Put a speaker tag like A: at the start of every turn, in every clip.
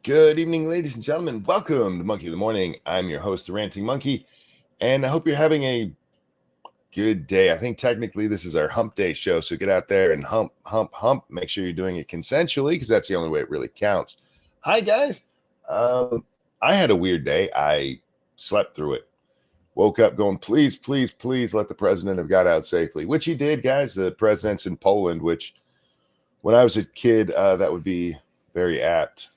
A: Good evening, ladies and gentlemen. Welcome to Monkey of the Morning. I'm your host, the Ranting Monkey, and I hope you're having a good day. I think technically this is our hump day show, so get out there and hump, hump, hump. Make sure you're doing it consensually because that's the only way it really counts. Hi, guys. I had a weird day. I slept through it. Woke up going, please, please, please let the president have got out safely, which he did, guys. The president's in Poland, which when I was a kid, that would be very apt.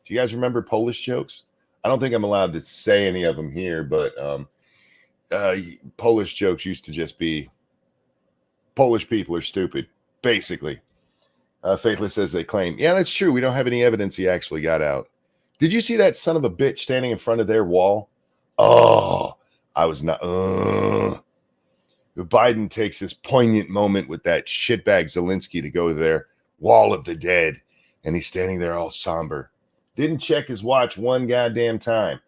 A: Do you guys remember Polish jokes? I don't think I'm allowed to say any of them here, but Polish jokes used to just be Polish people are stupid, basically. Faithless as they claim. Yeah, that's true. We don't have any evidence he actually got out. Did you see that son of a bitch standing in front of their wall? Oh, I was not. Biden takes this poignant moment with that shitbag Zelensky to go to their wall of the dead, and he's standing there all somber. Didn't check his watch one goddamn time.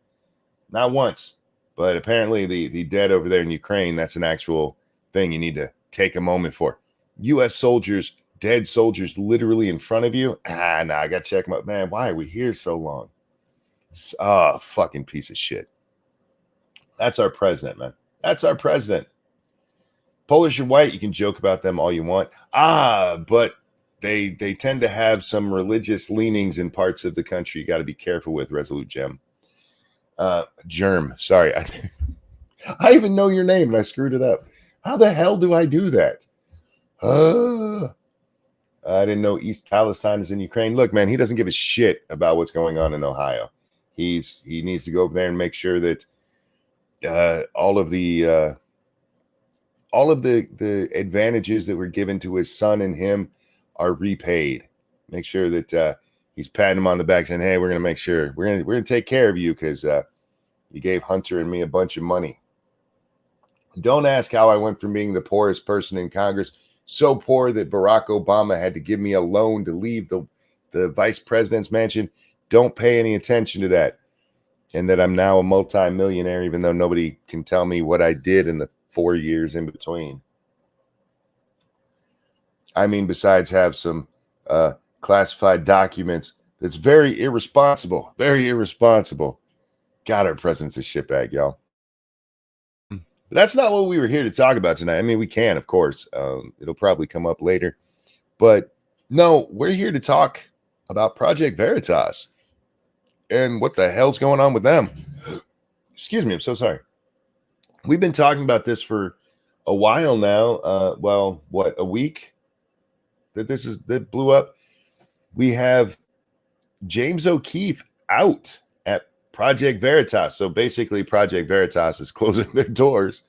A: Not once. But apparently the dead over there in Ukraine, that's an actual thing you need to take a moment for. U.S. soldiers, dead soldiers literally in front of you. I got to check my... Man, why are we here so long? Fucking piece of shit. That's our president, man. That's our president. Polish or white, you can joke about them all you want. But they tend to have some religious leanings in parts of the country you got to be careful with, Resolute Gem. Germ, sorry. I even know your name and I screwed it up. How the hell do I do that? I didn't know East Palestine is in Ukraine. Look, man, he doesn't give a shit about what's going on in Ohio. He needs to go over there and make sure that all of the advantages that were given to his son and him are repaid. Make sure that he's patting him on the back saying, hey, we're going to make sure we're going to take care of you because you gave Hunter and me a bunch of money. Don't ask how I went from being the poorest person in Congress, so poor that Barack Obama had to give me a loan to leave the vice president's mansion. Don't pay any attention to that. And that I'm now a multi-millionaire, even though nobody can tell me what I did in the 4 years in between. I mean, besides have some classified documents, that's very irresponsible. Very irresponsible. God, our president's a shitbag, y'all. But that's not what we were here to talk about tonight. I mean, we can, of course. It'll probably come up later. But no, we're here to talk about Project Veritas and what the hell's going on with them. Excuse me, I'm so sorry. We've been talking about this for a while now. A week that blew up. We have James O'Keefe out at Project Veritas. So basically, Project Veritas is closing their doors.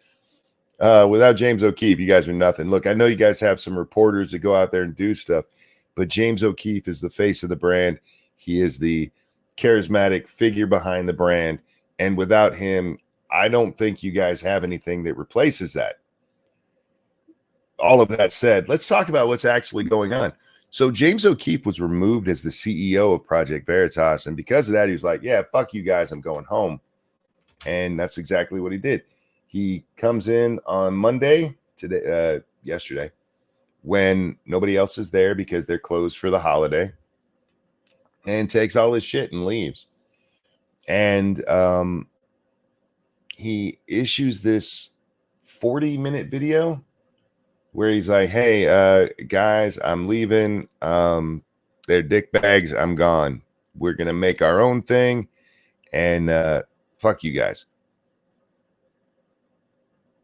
A: Without James O'Keefe, you guys are nothing. Look, I know you guys have some reporters that go out there and do stuff, but James O'Keefe is the face of the brand. He is the charismatic figure behind the brand. And without him, I don't think you guys have anything that replaces that. All of that said, let's talk about what's actually going on. So James O'Keefe was removed as the CEO of Project Veritas. And because of that, he was like, yeah, fuck you guys, I'm going home. And that's exactly what he did. He comes in on Monday, yesterday, when nobody else is there because they're closed for the holiday, and takes all his shit and leaves. And he issues this 40-minute video where he's like, hey, guys, I'm leaving. They're dick bags. I'm gone. We're going to make our own thing. And fuck you guys.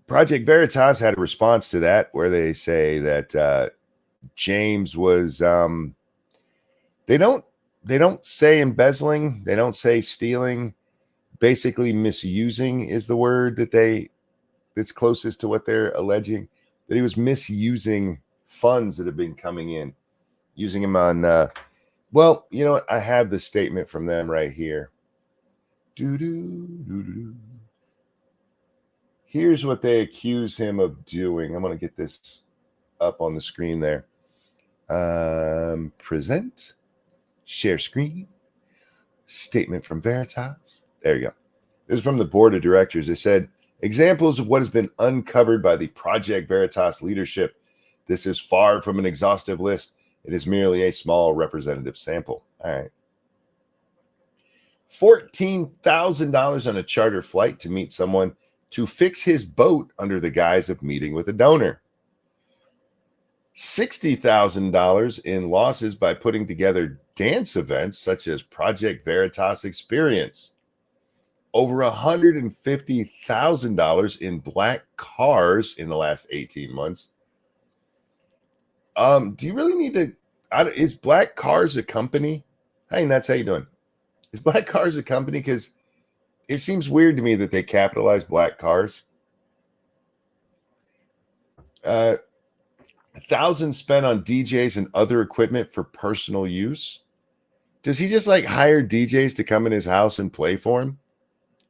A: Project Veritas had a response to that where they say that James was, they don't say embezzling. They don't say stealing. Basically misusing is the word that's closest to what they're alleging. That he was misusing funds that have been coming in, using them on, well, you know what? I have the statement from them right here. Here's what they accuse him of doing. I'm going to get this up on the screen there. Present, share screen, statement from Veritas. There you go. This is from the board of directors. They said, examples of what has been uncovered by the Project Veritas leadership. This is far from an exhaustive list. It is merely a small representative sample. All right. $14,000 on a charter flight to meet someone to fix his boat under the guise of meeting with a donor. $60,000 in losses by putting together dance events such as Project Veritas Experience. Over $150,000 in black cars in the last 18 months. Do you really need to? Is Black Cars a company? Hey, Nuts, how you doing? Is Black Cars a company? Because it seems weird to me that they capitalize black cars. Thousands spent on DJs and other equipment for personal use. Does he just like hire DJs to come in his house and play for him?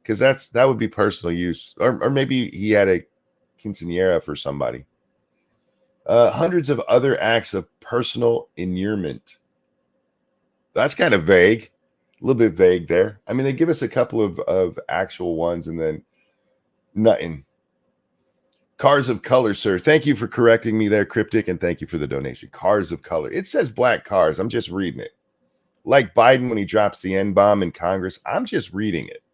A: Because that would be personal use, or maybe he had a quinceanera for somebody. Hundreds of other acts of personal inurement. That's kind of vague, a little bit vague there. I mean, they give us a couple of actual ones and then nothing. Cars of color, sir. Thank you for correcting me there, Cryptic, and thank you for the donation. Cars of color. It says black cars. I'm just reading it. Like Biden when he drops the N-bomb in Congress. I'm just reading it.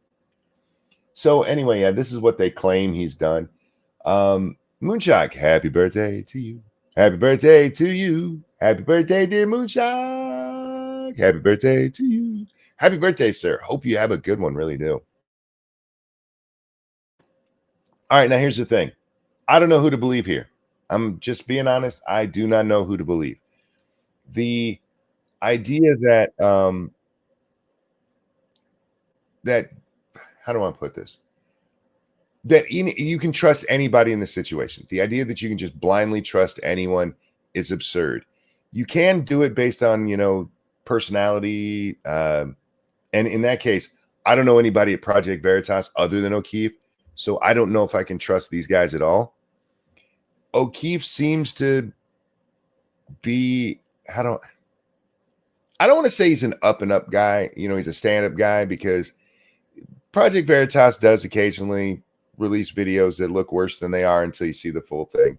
A: So anyway, yeah, this is what they claim he's done. Moonshock, happy birthday to you. Happy birthday to you. Happy birthday, dear Moonshock. Happy birthday to you. Happy birthday, sir. Hope you have a good one. Really do. All right, now here's the thing. I don't know who to believe here. I'm just being honest. I do not know who to believe. The idea that that how do I put this? That you can trust anybody in this situation. The idea that you can just blindly trust anyone is absurd. You can do it based on, personality. And in that case, I don't know anybody at Project Veritas other than O'Keefe. So I don't know if I can trust these guys at all. O'Keefe seems to be, I don't want to say he's an up and up guy. He's a stand-up guy because Project Veritas does occasionally release videos that look worse than they are until you see the full thing.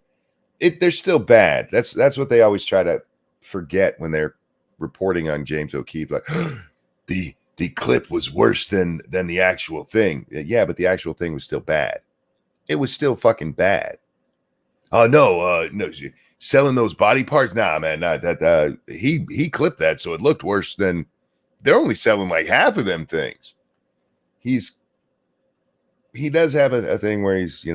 A: They're still bad. That's what they always try to forget when they're reporting on James O'Keefe. Like the clip was worse than the actual thing. Yeah, but the actual thing was still bad. It was still fucking bad. Oh no, selling those body parts. Nah, man, not that. He clipped that, so it looked worse than. They're only selling like half of them things. He does have a thing where he's,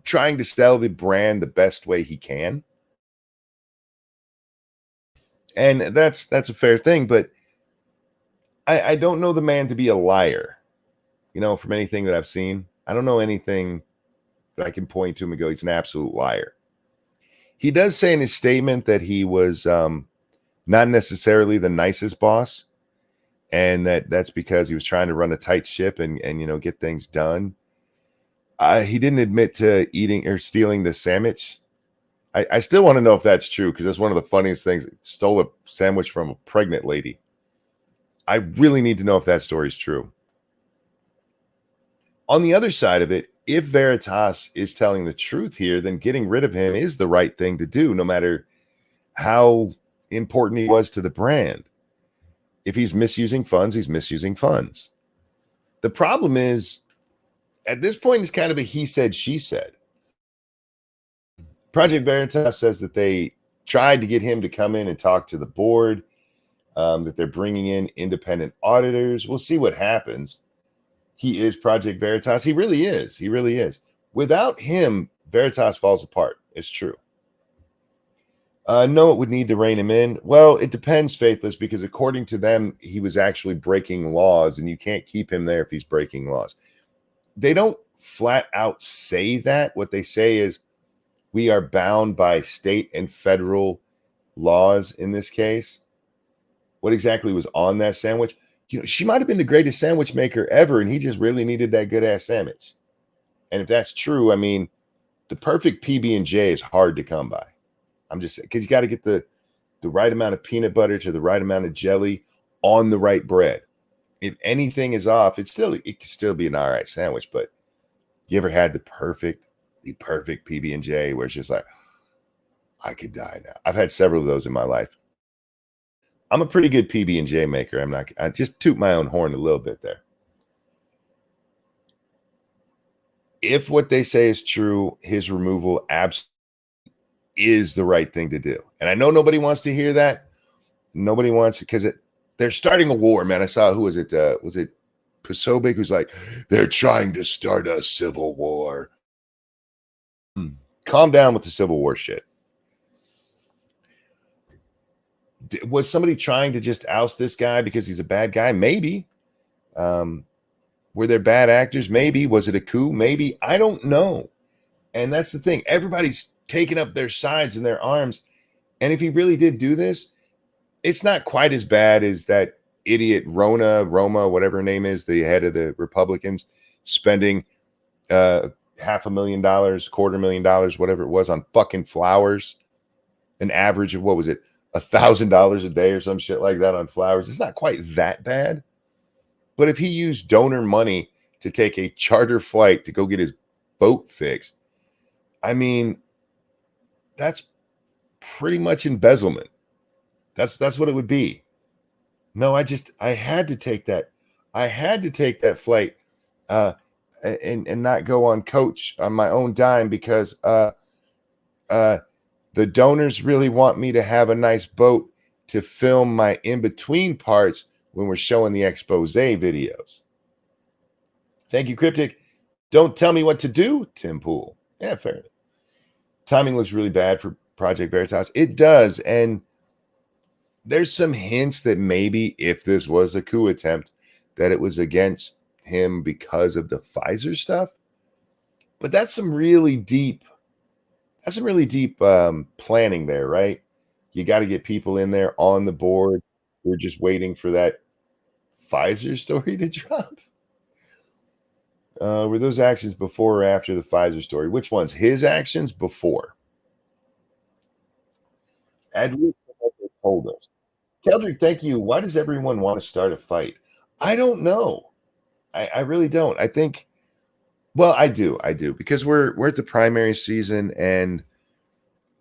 A: trying to sell the brand the best way he can. And that's a fair thing, but I don't know the man to be a liar, from anything that I've seen. I don't know anything that I can point to him and go, he's an absolute liar. He does say in his statement that he was not necessarily the nicest boss, and that's because he was trying to run a tight ship and get things done. He didn't admit to eating or stealing the sandwich. I still want to know if that's true because that's one of the funniest things. Stole a sandwich from a pregnant lady. I really need to know if that story is true. On the other side of it, if Veritas is telling the truth here, then getting rid of him is the right thing to do, no matter how important he was to the brand. If he's misusing funds, he's misusing funds. The problem is, at this point, it's kind of a he said, she said. Project Veritas says that they tried to get him to come in and talk to the board, that they're bringing in independent auditors. We'll see what happens. He is Project Veritas. He really is. He really is. Without him, Veritas falls apart. It's true. No, it would need to rein him in. Well, it depends, Faithless, because according to them, he was actually breaking laws, and you can't keep him there if he's breaking laws. They don't flat out say that. What they say is we are bound by state and federal laws in this case. What exactly was on that sandwich? She might have been the greatest sandwich maker ever, and he just really needed that good-ass sandwich. And if that's true, I mean, the perfect PB&J is hard to come by. I'm just saying, because you got to get the right amount of peanut butter to the right amount of jelly on the right bread. If anything is off, it can still be an all right sandwich. But you ever had the perfect PB&J where it's just like, I could die now? I've had several of those in my life. I'm a pretty good PB&J maker. I just toot my own horn a little bit there. If what they say is true, his removal absolutely is the right thing to do. And I know nobody wants to hear that. Nobody wants it because they're starting a war, man. I saw, who was it? Was it Posobiec, who's like, they're trying to start a civil war. Calm down with the civil war shit. Was somebody trying to just oust this guy because he's a bad guy? Maybe. Were there bad actors? Maybe. Was it a coup? Maybe. I don't know. And that's the thing. Everybody's taking up their sides and their arms. And if he really did do this, it's not quite as bad as that idiot Roma, whatever her name is, the head of the Republicans, spending $500,000, $250,000, whatever it was, on fucking flowers. An average of, what was it, $1,000 a day or some shit like that on flowers. It's not quite that bad. But if he used donor money to take a charter flight to go get his boat fixed, I mean, that's pretty much embezzlement. That's what it would be. No, I had to take that. I had to take that flight and not go on coach on my own dime because the donors really want me to have a nice boat to film my in-between parts when we're showing the expose videos. Thank you, Cryptic. Don't tell me what to do, Tim Pool. Yeah, fair enough. Timing looks really bad for Project Veritas. It does. And there's some hints that maybe if this was a coup attempt, that it was against him because of the Pfizer stuff. But that's some really deep planning there, right? You got to get people in there on the board. We're just waiting for that Pfizer story to drop. Were those actions before or after the Pfizer story? Which ones? His actions before. At least what they told us. Keldrick, thank you. Why does everyone want to start a fight? I don't know. I really don't. I think, well, I do, because we're at the primary season and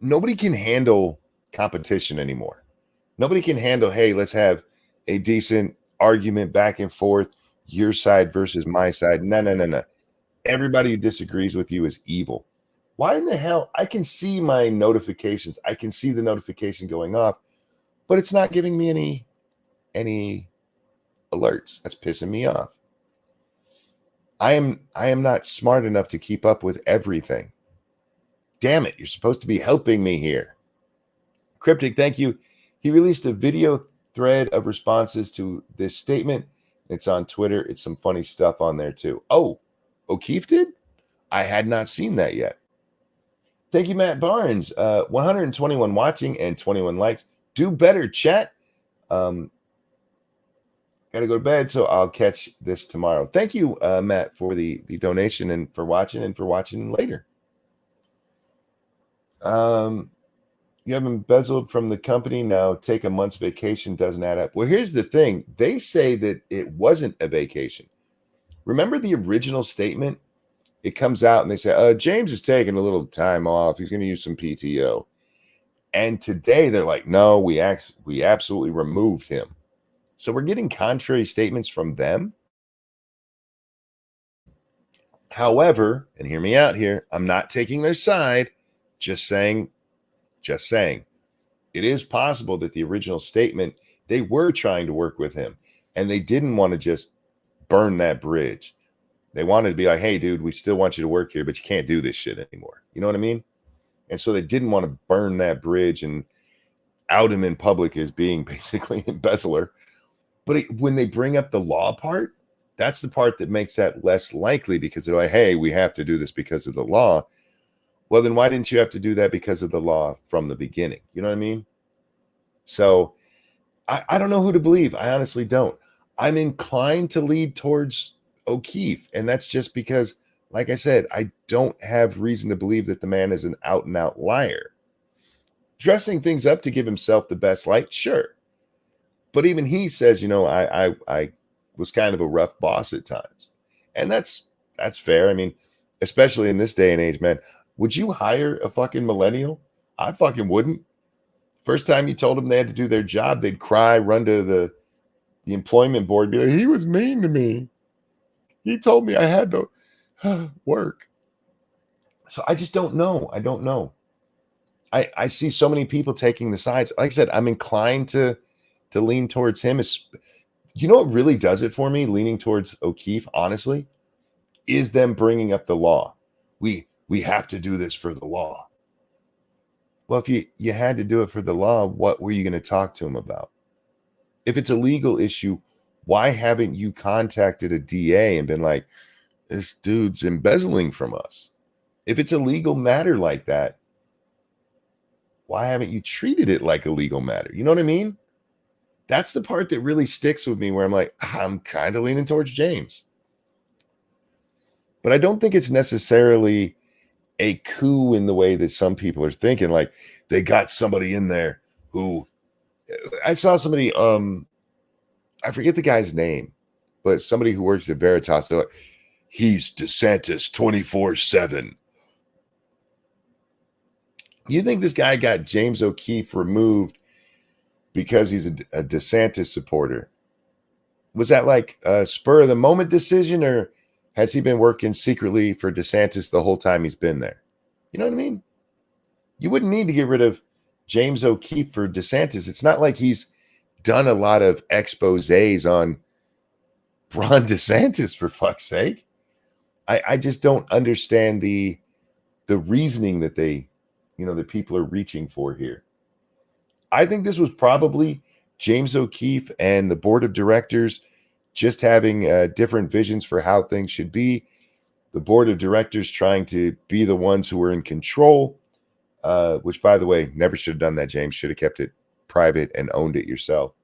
A: nobody can handle competition anymore. Nobody can handle, hey, let's have a decent argument back and forth, your side versus my side. No. Everybody who disagrees with you is evil. Why in the hell? I can see my notifications. I can see the notification going off, but it's not giving me any alerts. That's pissing me off. I am not smart enough to keep up with everything. Damn it, you're supposed to be helping me here. Cryptic, thank you. He released a video thread of responses to this statement. It's on Twitter. It's some funny stuff on there too. Oh, O'Keefe did? I had not seen that yet. Thank you, Matt Barnes. 121 watching and 21 likes. Do better, chat. Got to go to bed, so I'll catch this tomorrow. Thank you, Matt, for the donation and for watching later. You have embezzled from the company. Now take a month's vacation. Doesn't add up. Well, here's the thing. They say that it wasn't a vacation. Remember the original statement? It comes out and they say, James is taking a little time off. He's going to use some PTO. And today they're like, no, we absolutely removed him. So we're getting contrary statements from them. However, and hear me out here, I'm not taking their side, just saying, it is possible that the original statement, they were trying to work with him and they didn't want to just burn that bridge. They wanted to be like, hey, dude, we still want you to work here, but you can't do this shit anymore. You know what I mean? And so they didn't want to burn that bridge and out him in public as being basically an embezzler. But when they bring up the law part, that's the part that makes that less likely because they're like, hey, we have to do this because of the law. Well, then why didn't you have to do that because of the law from the beginning? You know what I mean? So I don't know who to believe. I honestly don't. I'm inclined to lead towards O'Keefe. And that's just because, like I said, I don't have reason to believe that the man is an out and out liar. Dressing things up to give himself the best light, sure. But even he says, I was kind of a rough boss at times. And that's fair. I mean, especially in this day and age, man, would you hire a fucking millennial? I fucking wouldn't. First time you told them they had to do their job, they'd cry, run to the employment board, be like, he was mean to me. He told me I had to work. So I just don't know. I don't know. I see so many people taking the sides. Like I said, I'm inclined to lean towards him. You know what really does it for me, leaning towards O'Keefe, honestly, is them bringing up the law. We have to do this for the law. Well, if you had to do it for the law, what were you going to talk to him about? If it's a legal issue, why haven't you contacted a DA and been like, this dude's embezzling from us? If it's a legal matter like that, why haven't you treated it like a legal matter? You know what I mean? That's the part that really sticks with me, where I'm like, I'm kind of leaning towards James. But I don't think it's necessarily a coup in the way that some people are thinking. Like, they got somebody in there who, I saw somebody, I forget the guy's name, but somebody who works at Veritas, they're like, he's DeSantis 24/7. You think this guy got James O'Keefe removed because he's a DeSantis supporter? Was that like a spur of the moment decision, or has he been working secretly for DeSantis the whole time he's been there? You know what I mean? You wouldn't need to get rid of James O'Keefe for DeSantis. It's not like he's done a lot of exposés on Ron DeSantis, for fuck's sake. I just don't understand the reasoning that that people are reaching for here. I think this was probably James O'Keefe and the board of directors just having different visions for how things should be. The board of directors trying to be the ones who were in control, which, by the way, never should have done that, James. Should have kept it private and owned it yourself.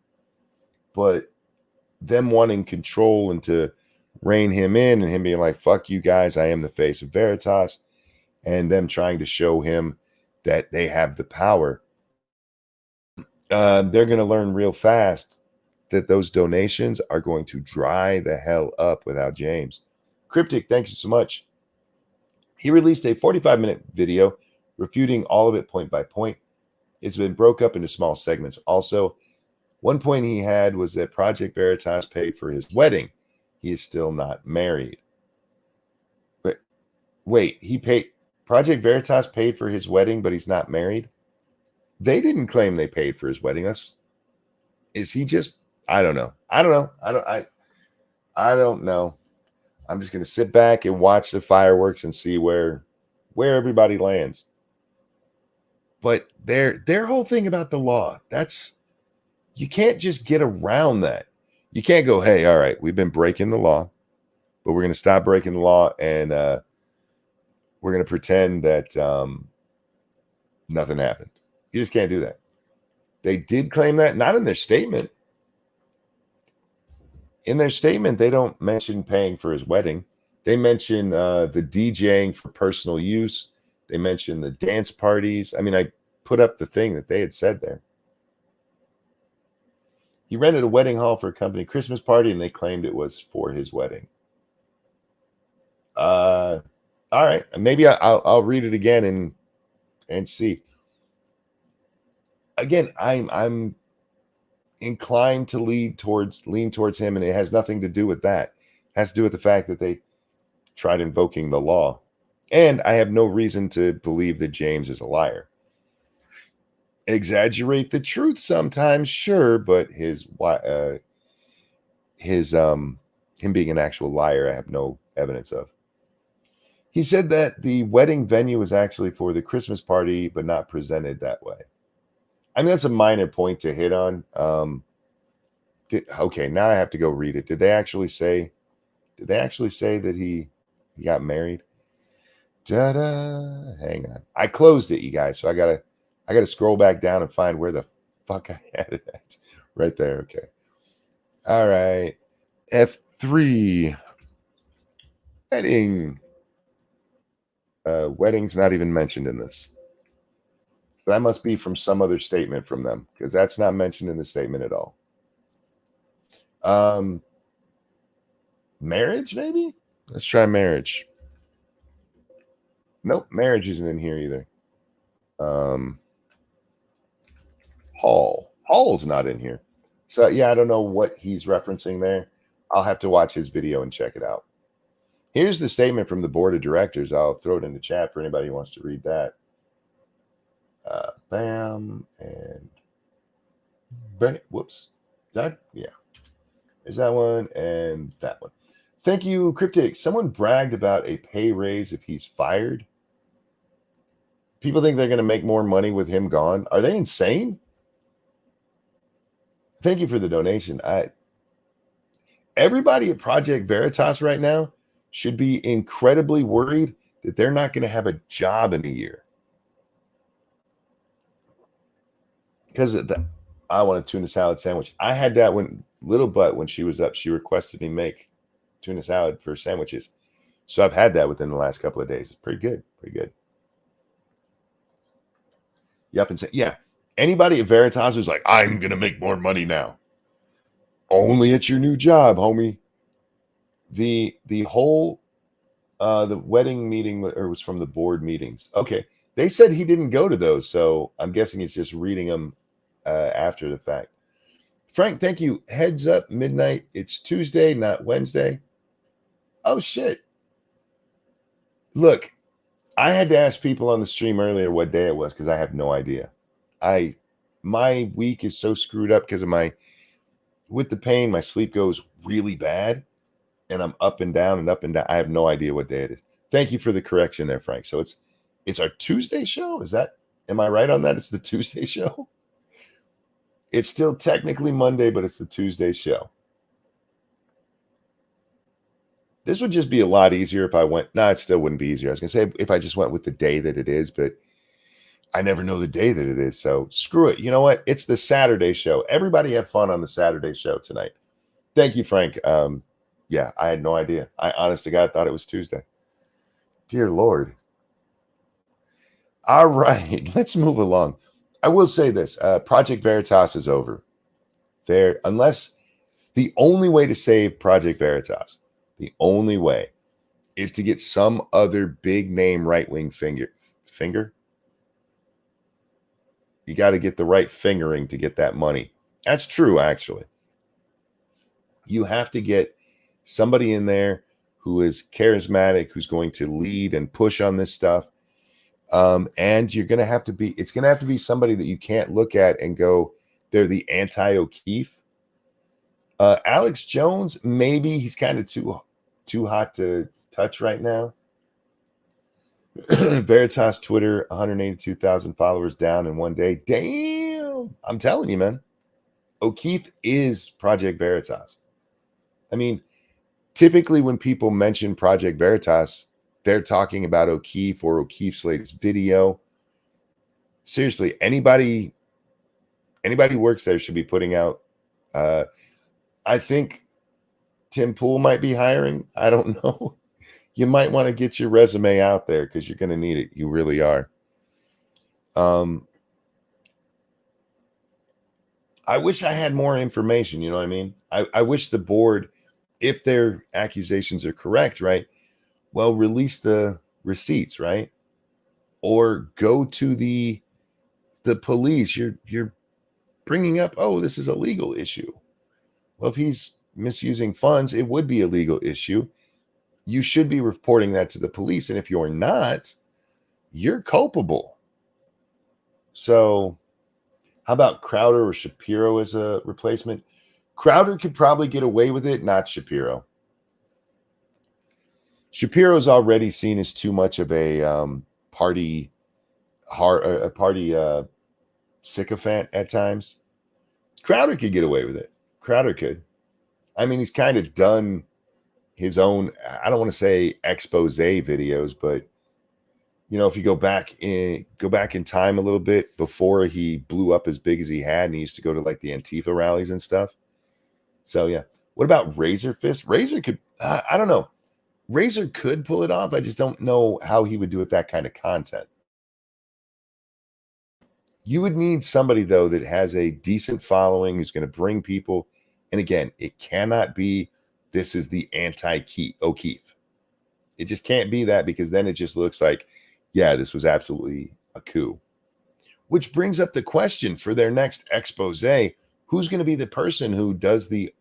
A: But them wanting control and to rein him in, and him being like, fuck you guys, I am the face of Veritas, and them trying to show him that they have the power. They're going to learn real fast that those donations are going to dry the hell up without James. Cryptic, thank you so much. He released a 45-minute video refuting all of it point by point. It's been broke up into small segments. Also, one point he had was that Project Veritas paid for his wedding. He is still not married. But wait, Project Veritas paid for his wedding, but he's not married? They didn't claim they paid for his wedding. Is he just, I don't know. I don't know. I'm just going to sit back and watch the fireworks and see where everybody lands. But their whole thing about the law, you can't just get around that. You can't go, hey, all right, we've been breaking the law, but we're going to stop breaking the law, and we're going to pretend that nothing happened. You just can't do that. They did claim that, not in their statement. In their statement, they don't mention paying for his wedding. They mention the DJing for personal use. They mention the dance parties. I mean, I put up the thing that they had said there. He rented a wedding hall for a company Christmas party, and they claimed it was for his wedding. All right, maybe I'll read it again and see. Again, I'm inclined to lean towards him, and it has nothing to do with that. It has to do with the fact that they tried invoking the law, and I have no reason to believe that James is a liar. Exaggerate the truth sometimes, sure, but him being an actual liar, I have no evidence of. He said that the wedding venue was actually for the Christmas party, but not presented that way. I mean, that's a minor point to hit on. Okay, now I have to go read it. Did they actually say that he got married? Da-da. Hang on. I closed it, you guys, so I gotta scroll back down and find where the fuck I had it at. Right there. Okay. All right. F3. Wedding. Wedding's not even mentioned in this. So that must be from some other statement from them, because that's not mentioned in the statement at all. Marriage, maybe? Let's try marriage. Nope, marriage isn't in here either. Paul's not in here. So yeah, I don't know what he's referencing there. I'll have to watch his video and check it out. Here's the statement from the board of directors. I'll throw it in the chat for anybody who wants to read that. Bam and bam. Whoops. That yeah. There's that one and that one. Thank you, Cryptic. Someone bragged about a pay raise if he's fired. People think they're going to make more money with him gone. Are they insane? Thank you for the donation. Everybody at Project Veritas right now should be incredibly worried that they're not going to have a job in a year. Because I want a tuna salad sandwich. I had that when Little Butt, when she was up, she requested me make tuna salad for sandwiches. So I've had that within the last couple of days. It's pretty good. Pretty good. Yep. And yeah, anybody at Veritas who's like, I'm going to make more money now. Only at your new job, homie. The whole the wedding meeting was from the board meetings. Okay. They said he didn't go to those, so I'm guessing he's just reading them after the fact. Frank, thank you. Heads up, midnight. It's Tuesday, not Wednesday. Oh, shit. Look, I had to ask people on the stream earlier what day it was because I have no idea. My week is so screwed up because of with the pain, my sleep goes really bad, and I'm up and down and up and down. I have no idea what day it is. Thank you for the correction there, Frank. So it's our Tuesday show. Am I right on that? It's the Tuesday show. It's still technically Monday, but it's the Tuesday show. This would just be a lot easier if I went. No, it still wouldn't be easier. I was going to say if I just went with the day that it is, but I never know the day that it is. So screw it. You know what? It's the Saturday show. Everybody have fun on the Saturday show tonight. Thank you, Frank. Yeah, I had no idea. I honest to God thought it was Tuesday. Dear Lord. All right, let's move along. I will say this. Project Veritas is over. Unless the only way to save Project Veritas, the only way is to get some other big name right-wing finger. You got to get the right fingering to get that money. That's true, actually. You have to get somebody in there who is charismatic, who's going to lead and push on this stuff. And it's going to have to be somebody that you can't look at and go, they're the anti-O'Keefe. Alex Jones, maybe he's kind of too hot to touch right now. Veritas Twitter, 182,000 followers down in one day. Damn. I'm telling you, man. O'Keefe is Project Veritas. I mean, typically when people mention Project Veritas, they're talking about O'Keefe or O'Keefe's latest video. Seriously, anybody who works there should be putting out. I think Tim Pool might be hiring. I don't know. You might want to get your resume out there because you're going to need it. You really are. I wish I had more information. You know what I mean? I wish the board, if their accusations are correct, right? Well, release the receipts, right? Or go to the police. You're bringing up, oh, this is a legal issue. Well, if he's misusing funds, it would be a legal issue. You should be reporting that to the police. And if you're not, you're culpable. So how about Crowder or Shapiro as a replacement? Crowder could probably get away with it, not Shapiro. Shapiro's already seen as too much of a party sycophant at times. Crowder could get away with it. Crowder could. I mean, he's kind of done his own, I don't want to say expose videos, but you know, if you go back in time a little bit before he blew up as big as he had, and he used to go to like the Antifa rallies and stuff. So yeah. What about Razor Fist? Razor could, I don't know. Razor could pull it off. I just don't know how he would do it, that kind of content. You would need somebody, though, that has a decent following, who's going to bring people. And again, it cannot be, this is the anti-O'Keefe. It just can't be that, because then it just looks like, yeah, this was absolutely a coup. which brings up the question for their next expose. Who's going to be the person who does the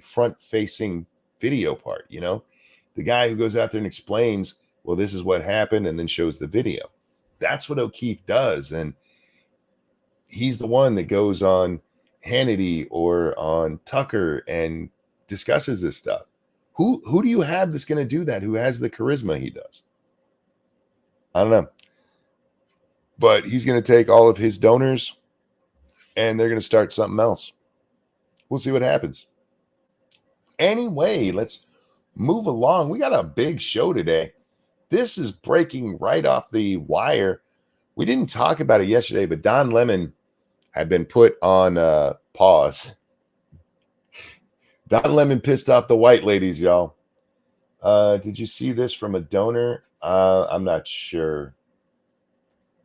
A: front facing video part? The guy who goes out there and explains, well, this is what happened, and then shows the video. That's what O'Keefe does. And he's the one that goes on Hannity or on Tucker and discusses this stuff. Who do you have that's going to do that? Who has the charisma he does? I don't know. But he's going to take all of his donors and they're going to start something else. We'll see what happens. Anyway, let's move along. We got a big show today. This is breaking right off the wire. We didn't talk about it yesterday, but Don Lemon had been put on pause. Don Lemon pissed off the white ladies, y'all. Did you see this from a donor? I'm not sure.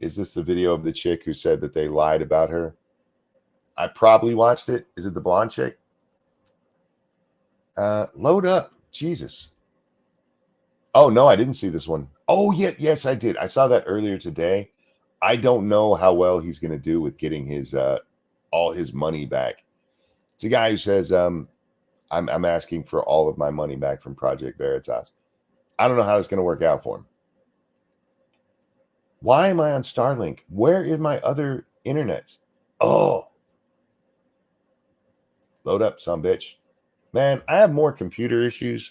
A: Is this the video of the chick who said that they lied about her? I probably watched it. Is it the blonde chick? Load up. Jesus. Oh, no, I didn't see this one. Oh, yeah, yes, I did. I saw that earlier today. I don't know how well he's going to do with getting his all his money back. It's a guy who says, I'm asking for all of my money back from Project Veritas. I don't know how that's going to work out for him. Why am I on Starlink? Where is my other internets? Oh. Load up, some bitch. Man, I have more computer issues.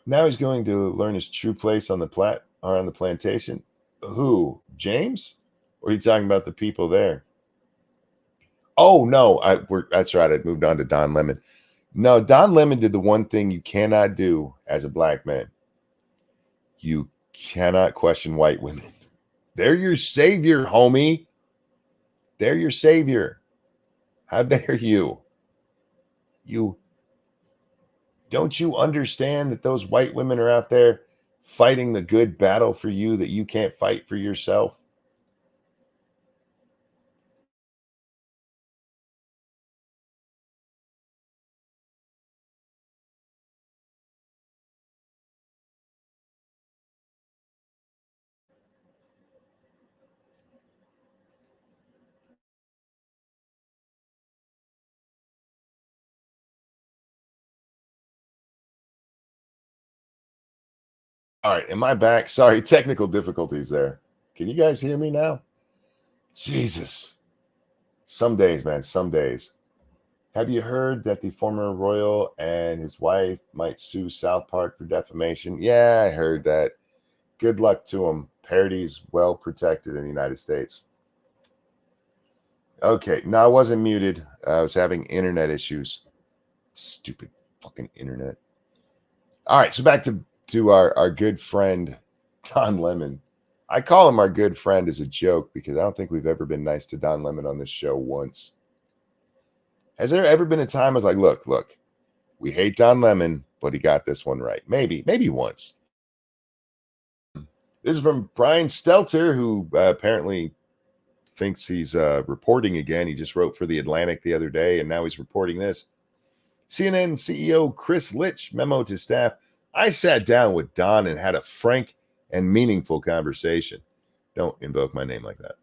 A: Now he's going to learn his true place on the plantation. Who? James? Or are you talking about the people there? Oh, no. That's right. I moved on to Don Lemon. No, Don Lemon did the one thing you cannot do as a black man. You cannot question white women. They're your savior, homie. They're your savior. How dare you? Don't you understand that those white women are out there fighting the good battle for you that you can't fight for yourself? All right, am I back? Sorry, technical difficulties there. Can you guys hear me now? Jesus. Some days, man, some days. Have you heard that the former royal and his wife might sue South Park for defamation? Yeah, I heard that. Good luck to him. Parody's well protected in the United States. Okay, no, I wasn't muted. I was having internet issues. Stupid fucking internet. All right, so back to our good friend, Don Lemon. I call him our good friend as a joke because I don't think we've ever been nice to Don Lemon on this show once. Has there ever been a time I was like, look, we hate Don Lemon, but he got this one right. Maybe once. This is from Brian Stelter, who apparently thinks he's reporting again. He just wrote for The Atlantic the other day, and now he's reporting this. CNN CEO Chris Litch memo to staff. I sat down with Don and had a frank and meaningful conversation. Don't invoke my name like that.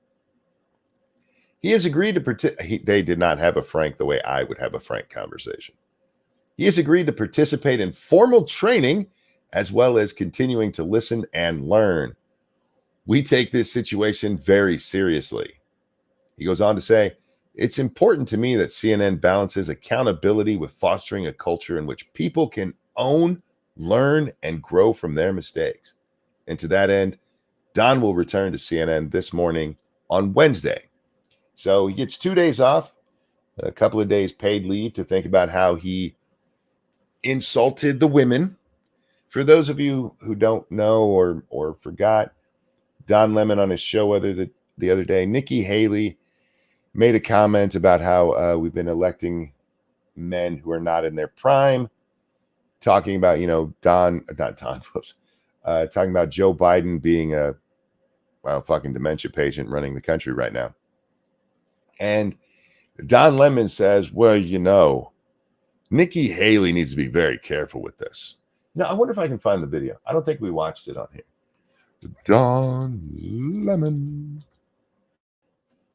A: He has agreed to participate. They did not have a frank the way I would have a frank conversation. He has agreed to participate in formal training as well as continuing to listen and learn. We take this situation very seriously. He goes on to say, it's important to me that CNN balances accountability with fostering a culture in which people can own, learn, and grow from their mistakes. And to that end, Don will return to CNN this morning on Wednesday. So he gets 2 days off, a couple of days paid leave to think about how he insulted the women. For those of you who don't know or forgot, Don Lemon on his show the other day, Nikki Haley made a comment about how we've been electing men who are not in their prime, talking about, talking about Joe Biden being a fucking dementia patient running the country right now. And Don Lemon says, well, Nikki Haley needs to be very careful with this. Now, I wonder if I can find the video. I don't think we watched it on here. Don Lemon.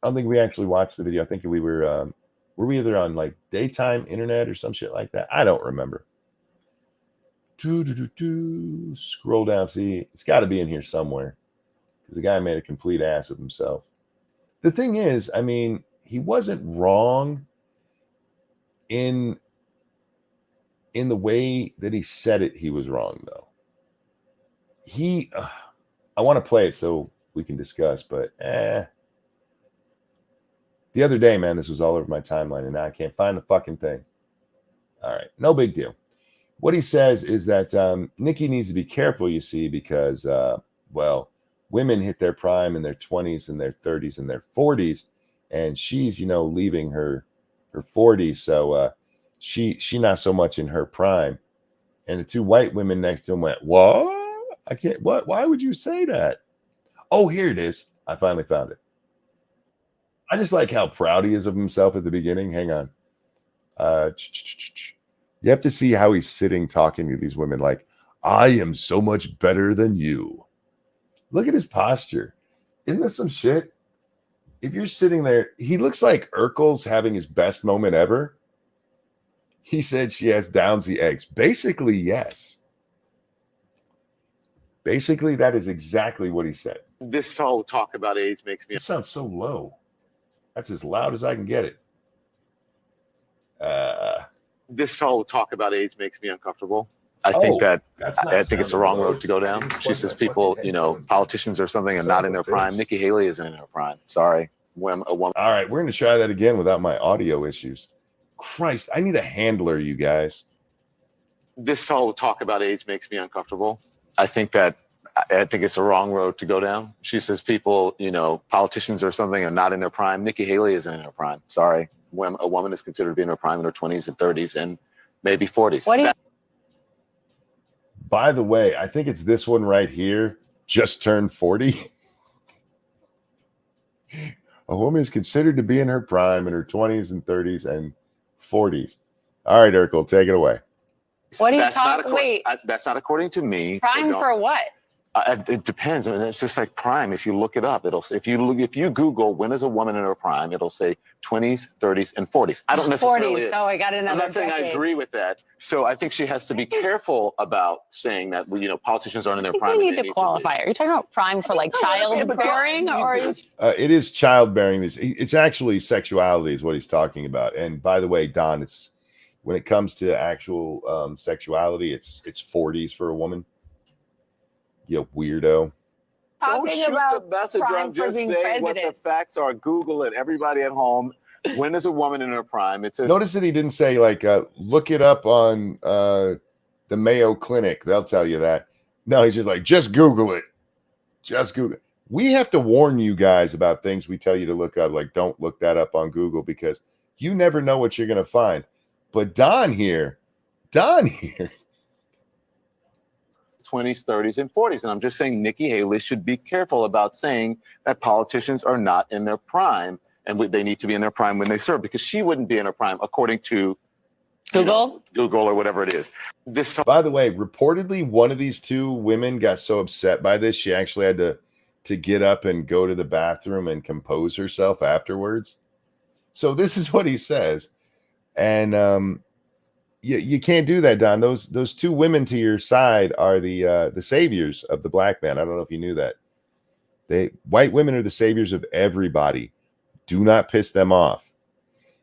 A: I don't think we actually watched the video. I think we were we either on like daytime internet or some shit like that? I don't remember. Scroll down, see, it's got to be in here somewhere because the guy made a complete ass of himself. The thing is, I mean, he wasn't wrong in the way that he said it. He was wrong though. I want to play it so we can discuss, but the other day, man, this was all over my timeline and now I can't find the fucking thing. All right, no big deal. What he says is that Nikki needs to be careful, you see, because, well, women hit their prime in their 20s and their 30s and their 40s, and she's, leaving her 40s, so she not so much in her prime. And the two white women next to him went, what? I can't, what? Why would you say that? Oh, here it is. I finally found it. I just like how proud he is of himself at the beginning. Hang on. You have to see how he's sitting talking to these women like, I am so much better than you. Look at his posture. Isn't this some shit? If you're sitting there, he looks like Urkel's having his best moment ever. He said she has Downsy eggs. Basically, yes. Basically, that is exactly what he said.
B: This whole talk about age makes me...
A: It sounds so low. That's as loud as I can get it.
B: This whole talk about age makes me uncomfortable. I think I think it's the wrong road to go down. She says people, politicians or something are not in their prime. Nikki Haley isn't in her prime. Sorry. When a woman...
A: All right, we're going to try that again without my audio issues. Christ, I need a handler, you guys.
B: This whole talk about age makes me uncomfortable. I think it's the wrong road to go down. She says people, politicians or something are not in their prime. Nikki Haley isn't in her prime. Sorry. When a woman is considered to be in her prime in her 20s and 30s and maybe 40s.
C: What do you...
A: By the way, I think it's this one right here. Just turned 40. A woman is considered to be in her prime in her 20s and 30s and 40s. All right, Urkel, take it away.
C: What are you talking? Wait,
B: that's not according to me.
C: Prime for what?
B: It depends. I mean, it's just like prime. If you look it up, it'll say, if you Google when is a woman in her prime, it'll say 20s, 30s, and 40s. I don't necessarily.
C: 40s. Oh, I got another.
B: I'm not saying I agree with that. So I think she has to be careful about saying that politicians aren't in their prime.
C: You need to qualify. Are you talking about prime for like childbearing, or
A: it is childbearing? It's actually sexuality is what he's talking about. And by the way, Don, it's when it comes to actual sexuality, it's 40s for a woman. You weirdo.
B: Don't shoot the messenger. I'm just saying what the facts are. Google it. Everybody at home. When is a woman in her prime? It says.
A: Notice that he didn't say like look it up on the Mayo Clinic. They'll tell you that. No, he's just like just Google it. Just Google. We have to warn you guys about things we tell you to look up. Like don't look that up on Google because you never know what you're gonna find. But Don here.
B: 20s, 30s, and 40s. And I'm just saying Nikki Haley should be careful about saying that politicians are not in their prime and they need to be in their prime when they serve because she wouldn't be in her prime according to
C: Google
B: or whatever it is.
A: By the way, reportedly one of these two women got so upset by this, she actually had to get up and go to the bathroom and compose herself afterwards. So this is what he says. And you can't do that, Don. Those two women to your side are the saviors of the black man. I don't know if you knew that. White women are the saviors of everybody. Do not piss them off.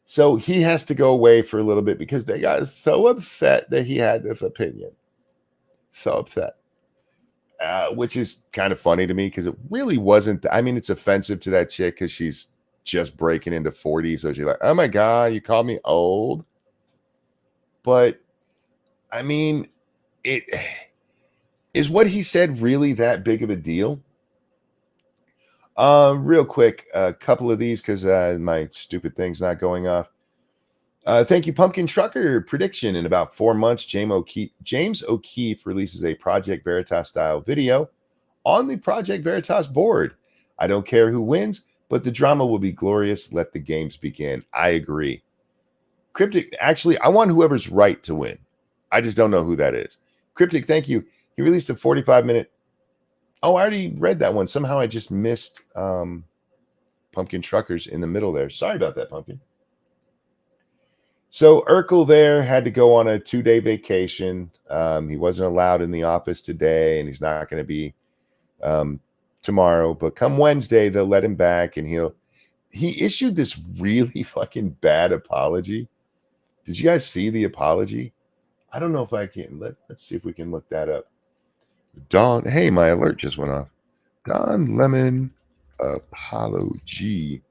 A: So he has to go away for a little bit because they got so upset that he had this opinion. So upset. Which is kind of funny to me because it really wasn't. I mean, it's offensive to that chick because she's just breaking into 40. So she's like, oh my God, you called me old. But I mean, is what he said really that big of a deal? Real quick, a couple of these because my stupid thing's not going off. Thank you, Pumpkin Trucker. Prediction: in about 4 months, James O'Keefe releases a Project Veritas style video on the Project Veritas board. I don't care who wins, but the drama will be glorious. Let the games begin. I agree. Cryptic, actually, I want whoever's right to win. I just don't know who that is. Cryptic, thank you. He released a 45-minute Oh, I already read that one. Somehow I just missed Pumpkin Truckers in the middle there. Sorry about that, Pumpkin. So Urkel there had to go on a 2-day vacation. He wasn't allowed in the office today, and he's not going to be tomorrow. But come Wednesday, they'll let him back, and he issued this really fucking bad apology. Did you guys see the apology? I don't know if I can. Let's see if we can look that up. Hey, my alert just went off. Don Lemon apology.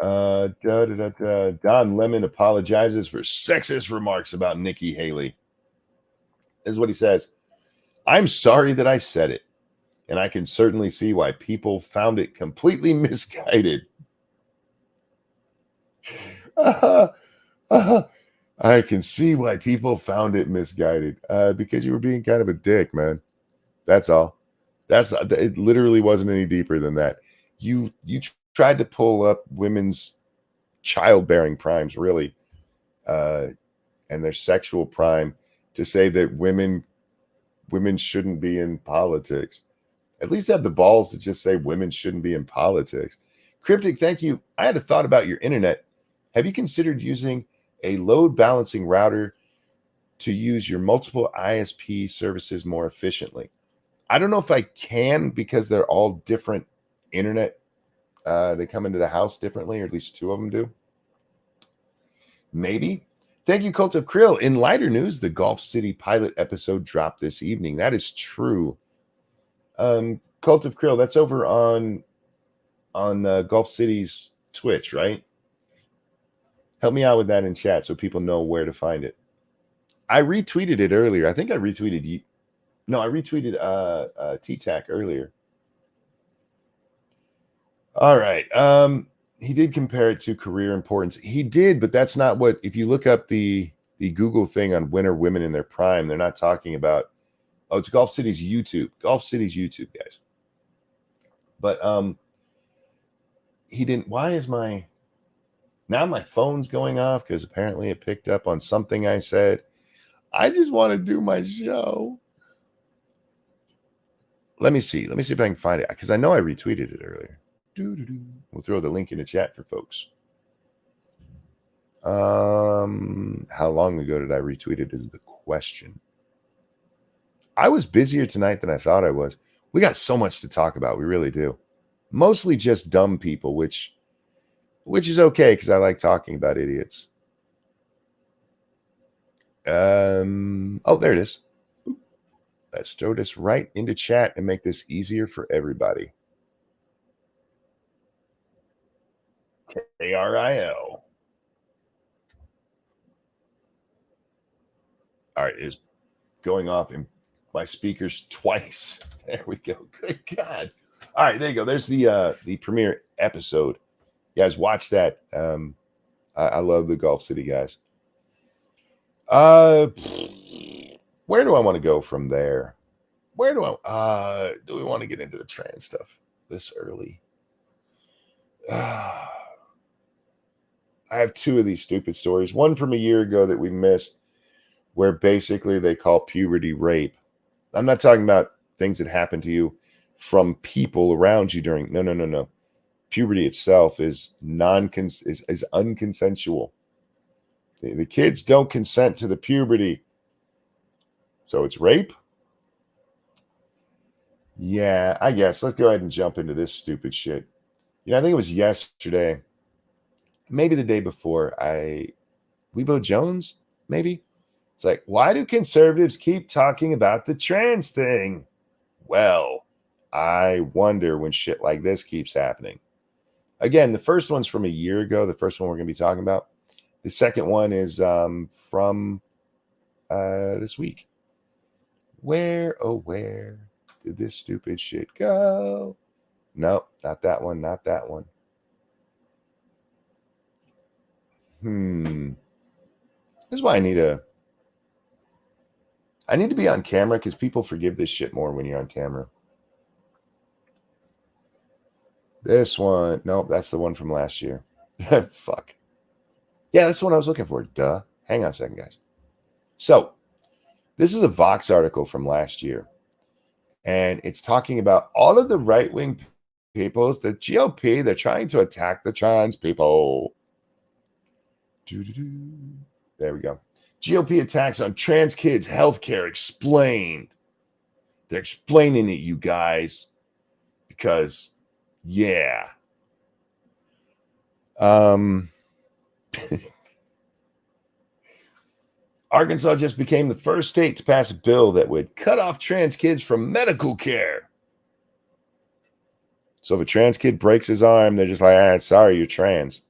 A: Don Lemon apologizes for sexist remarks about Nikki Haley. This is what he says. I'm sorry that I said it, and I can certainly see why people found it completely misguided. I can see why people found it misguided because you were being kind of a dick, man. That's all. It literally wasn't any deeper than that. You tried to pull up women's childbearing primes, really, and their sexual prime to say that women shouldn't be in politics. At least have the balls to just say women shouldn't be in politics. Cryptic, thank you. I had a thought about your internet. Have you considered using a load balancing router to use your multiple ISP services more efficiently? I don't know if I can because they're all different internet. They come into the house differently, or at least two of them do. Maybe. Thank you, Cult of Krill. In lighter news, the Golf City pilot episode dropped this evening. That is true. Cult of Krill, that's over on Golf City's Twitch, right? Help me out with that in chat so people know where to find it. I retweeted it earlier. I think I retweeted you. No, I retweeted T-Tac earlier. All right. He did compare it to career importance. He did, but that's not what. If you look up the Google thing on when are women in their prime, they're not talking about. Oh, it's Golf City's YouTube. Golf City's YouTube, guys. But he didn't. Why is my phone's going off? Because apparently it picked up on something I said. I just want to do my show. Let me see. Let me see if I can find it, because I know I retweeted it earlier. We'll throw the link in the chat for folks. How long ago did I retweet it is the question. I was busier tonight than I thought I was. We got so much to talk about. We really do. Mostly just dumb people, which is okay because I like talking about idiots. Oh, there it is. Let's throw this right into chat and make this easier for everybody. KRIO. All right, it is going off in my speakers twice. There we go. Good God. All right, there you go. There's the premiere episode. You guys, watch that. I love the Golf City guys. Where do I want to go from there? Where do we want to get into the trans stuff this early? I have two of these stupid stories. One from a year ago that we missed, where basically they call puberty rape. I'm not talking about things that happen to you from people around you during. No. Puberty itself is unconsensual. The kids don't consent to the puberty. So it's rape? Yeah, I guess. Let's go ahead and jump into this stupid shit. I think it was yesterday, maybe the day before, Weibo Jones, maybe? It's like, why do conservatives keep talking about the trans thing? Well, I wonder when shit like this keeps happening. Again, the first one's from a year ago, the first one we're going to be talking about. The second one is from this week. Where did this stupid shit go? Nope, not that one, not that one. This is why I need to be on camera, because people forgive this shit more when you're on camera. This one, nope, that's the one from last year. Fuck. Yeah, that's the one I was looking for. Duh. Hang on a second, guys. So, this is a Vox article from last year. And it's talking about all of the right-wing peoples, the GOP, they're trying to attack the trans people. There we go. GOP attacks on trans kids' healthcare explained. They're explaining it, you guys, because, yeah. Arkansas just became the first state to pass a bill that would cut off trans kids from medical care. So if a trans kid breaks his arm, they're just like, sorry, you're trans.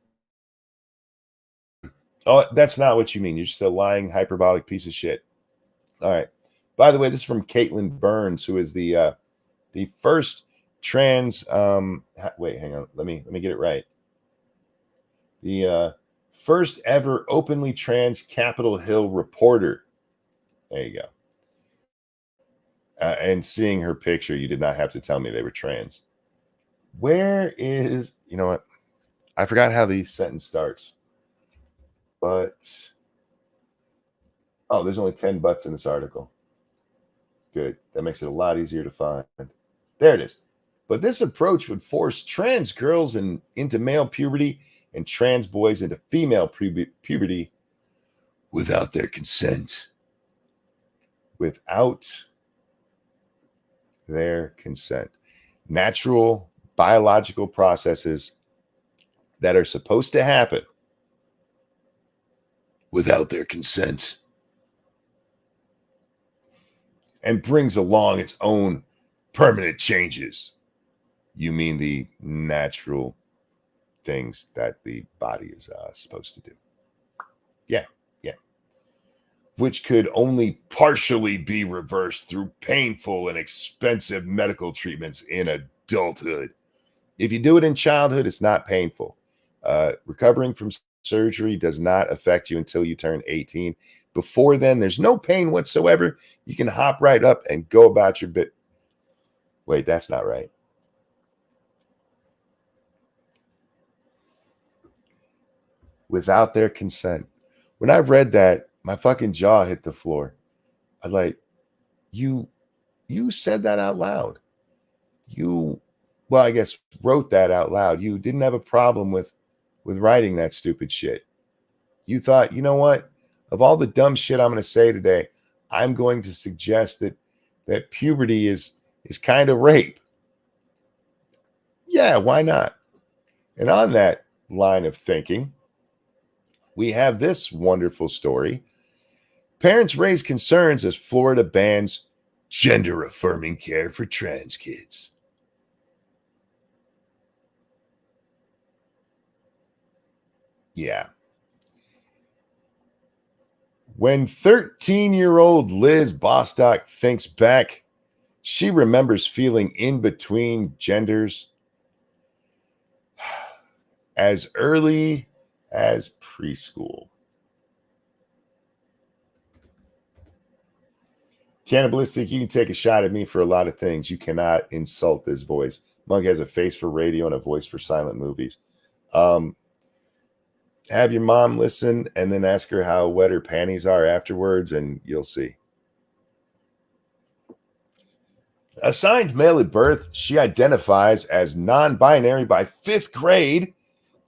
A: Oh, that's not what you mean. You're just a lying, hyperbolic piece of shit. All right. By the way, this is from Caitlin Burns, who is the first trans. Wait, hang on. Let me get it right. The first ever openly trans Capitol Hill reporter. There you go. And seeing her picture, you did not have to tell me they were trans. Where is, you know what? I forgot how the sentence starts. But, oh, there's only 10 buts in this article. Good. That makes it a lot easier to find. There it is. But this approach would force trans girls into male puberty and trans boys into female puberty without their consent. Without their consent. Natural biological processes that are supposed to happen without their consent, and brings along its own permanent changes. You mean the natural things that the body is supposed to do. Yeah. Which could only partially be reversed through painful and expensive medical treatments in adulthood. If you do it in childhood, it's not painful. Recovering from surgery does not affect you until you turn 18. Before then, there's no pain whatsoever. You can hop right up and go about your bit. Wait, that's not right. Without their consent. When I read that, my fucking jaw hit the floor. I like, you said that out loud. I guess wrote that out loud. You didn't have a problem with writing that stupid shit. You thought, you know what? Of all the dumb shit I'm going to say today, I'm going to suggest that puberty is kind of rape. Yeah, why not? And on that line of thinking, we have this wonderful story. Parents raise concerns as Florida bans gender-affirming care for trans kids. Yeah. When 13-year-old Liz Bostock thinks back, she remembers feeling in between genders as early as preschool. Cannibalistic, you can take a shot at me for a lot of things. You cannot insult this voice. Monk has a face for radio and a voice for silent movies. Have your mom listen and then ask her how wet her panties are afterwards, and you'll see. Assigned male at birth, she identifies as non-binary by 5th grade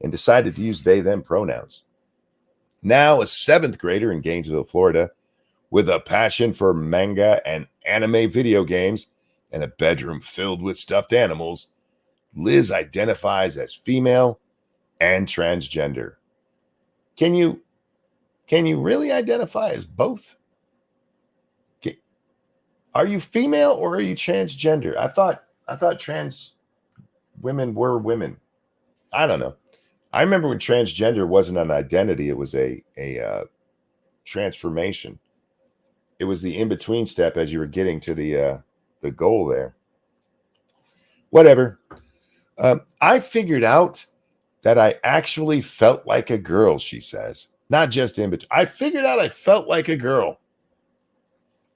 A: and decided to use they/them pronouns. Now a 7th grader in Gainesville, Florida, with a passion for manga and anime video games and a bedroom filled with stuffed animals, Liz identifies as female and transgender. Can you really identify as both? Are you female or are you transgender? I thought trans women were women. I don't know. I remember when transgender wasn't an identity, it was a transformation. It was the in-between step as you were getting to the goal there. Whatever. I figured out that I actually felt like a girl, she says. Not just in between. I figured out I felt like a girl.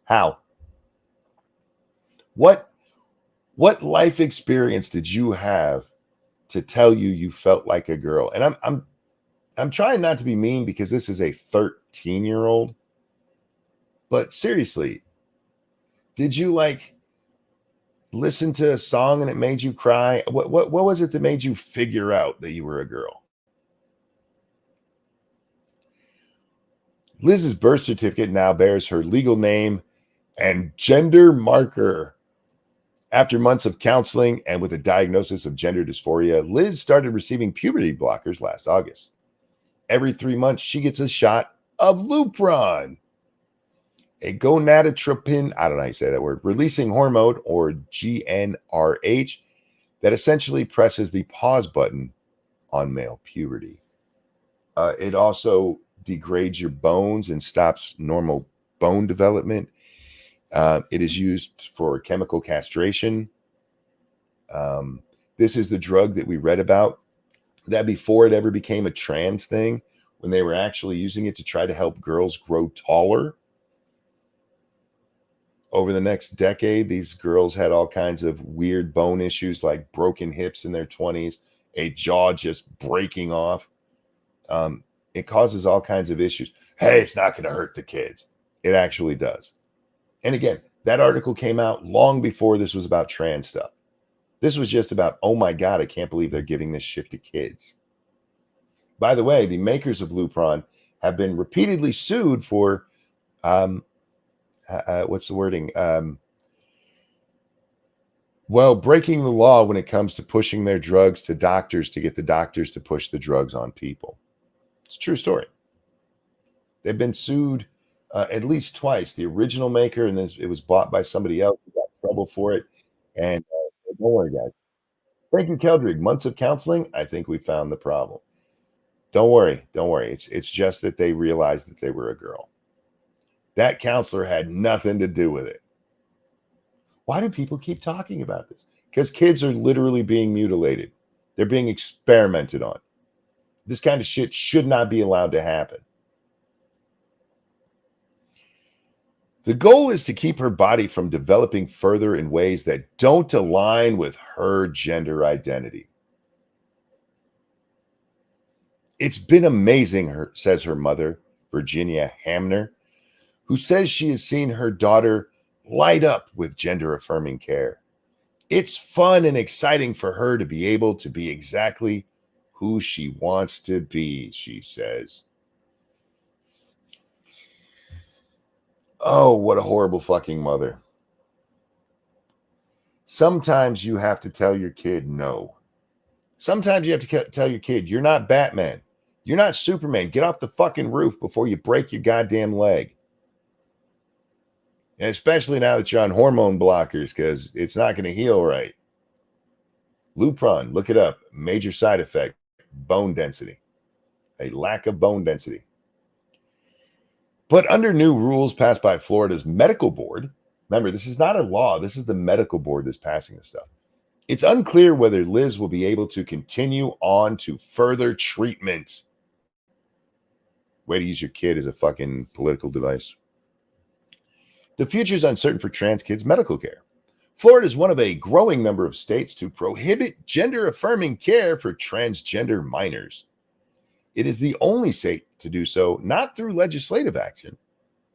A: How? What life experience did you have to tell you felt like a girl? And I'm trying not to be mean because this is a 13-year-old. But seriously, did you listen to a song and it made you cry? What was it that made you figure out that you were a girl? Liz's birth certificate now bears her legal name and gender marker. After months of counseling and with a diagnosis of gender dysphoria, Liz started receiving puberty blockers last August. Every 3 months, she gets a shot of Lupron, a gonadotropin, I don't know how you say that word, releasing hormone, or GnRH, that essentially presses the pause button on male puberty. It also degrades your bones and stops normal bone development. It is used for chemical castration. This is the drug that we read about that before it ever became a trans thing, when they were actually using it to try to help girls grow taller. Over the next decade, these girls had all kinds of weird bone issues, like broken hips in their 20s, a jaw just breaking off. It causes all kinds of issues. Hey, it's not going to hurt the kids. It actually does. And again, that article came out long before this was about trans stuff. This was just about, oh my God, I can't believe they're giving this shit to kids. By the way, the makers of Lupron have been repeatedly sued for, what's the wording? Well, breaking the law when it comes to pushing their drugs to doctors to get the doctors to push the drugs on people. It's a true story. They've been sued at least twice. The original maker, and then it was bought by somebody else who got in trouble for it. And don't worry, guys. Thank you, Keldrig. Months of counseling. I think we found the problem. Don't worry. Don't worry. It's just that they realized that they were a girl. That counselor had nothing to do with it. Why do people keep talking about this? Because kids are literally being mutilated. They're being experimented on. This kind of shit should not be allowed to happen. The goal is to keep her body from developing further in ways that don't align with her gender identity. It's been amazing, says her mother, Virginia Hamner, who says she has seen her daughter light up with gender-affirming care. It's fun and exciting for her to be able to be exactly who she wants to be, she says. Oh, what a horrible fucking mother. Sometimes you have to tell your kid no. Sometimes you have to tell your kid, you're not Batman. You're not Superman. Get off the fucking roof before you break your goddamn leg. And especially now that you're on hormone blockers, because it's not going to heal right. Lupron, look it up. Major side effect, bone density. A lack of bone density. But under new rules passed by Florida's medical board, remember, this is not a law. This is the medical board that's passing this stuff. It's unclear whether Liz will be able to continue on to further treatment. Way to use your kid as a fucking political device. The future is uncertain for trans kids' medical care. Florida is one of a growing number of states to prohibit gender-affirming care for transgender minors. It is the only state to do so, not through legislative action,